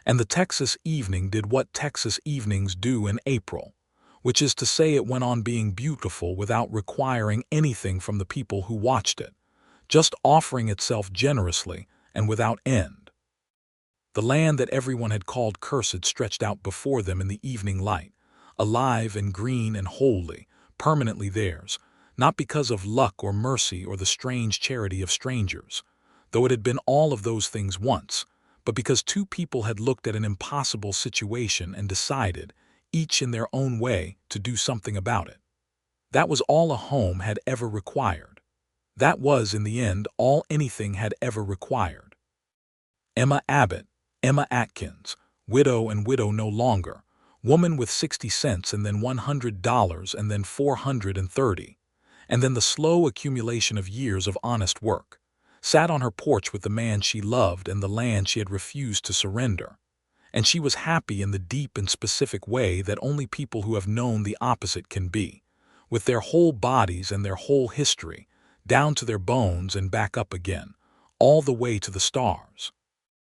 and the Texas evening did what Texas evenings do in April. which is to say it went on being beautiful without requiring anything from the people who watched it, just offering itself generously and without end. The land that everyone had called cursed stretched out before them in the evening light, alive and green and holy, permanently theirs, not because of luck or mercy or the strange charity of strangers, though it had been all of those things once, but because two people had looked at an impossible situation and decided, each in their own way, to do something about it. That was all a home had ever required. That was, in the end, all anything had ever required. Emma Abbott, Emma Atkins, widow and widow no longer, woman with 60 cents and then $100 and then 430, and then the slow accumulation of years of honest work, sat on her porch with the man she loved and the land she had refused to surrender. And she was happy in the deep and specific way that only people who have known the opposite can be, with their whole bodies and their whole history, down to their bones and back up again, all the way to the stars.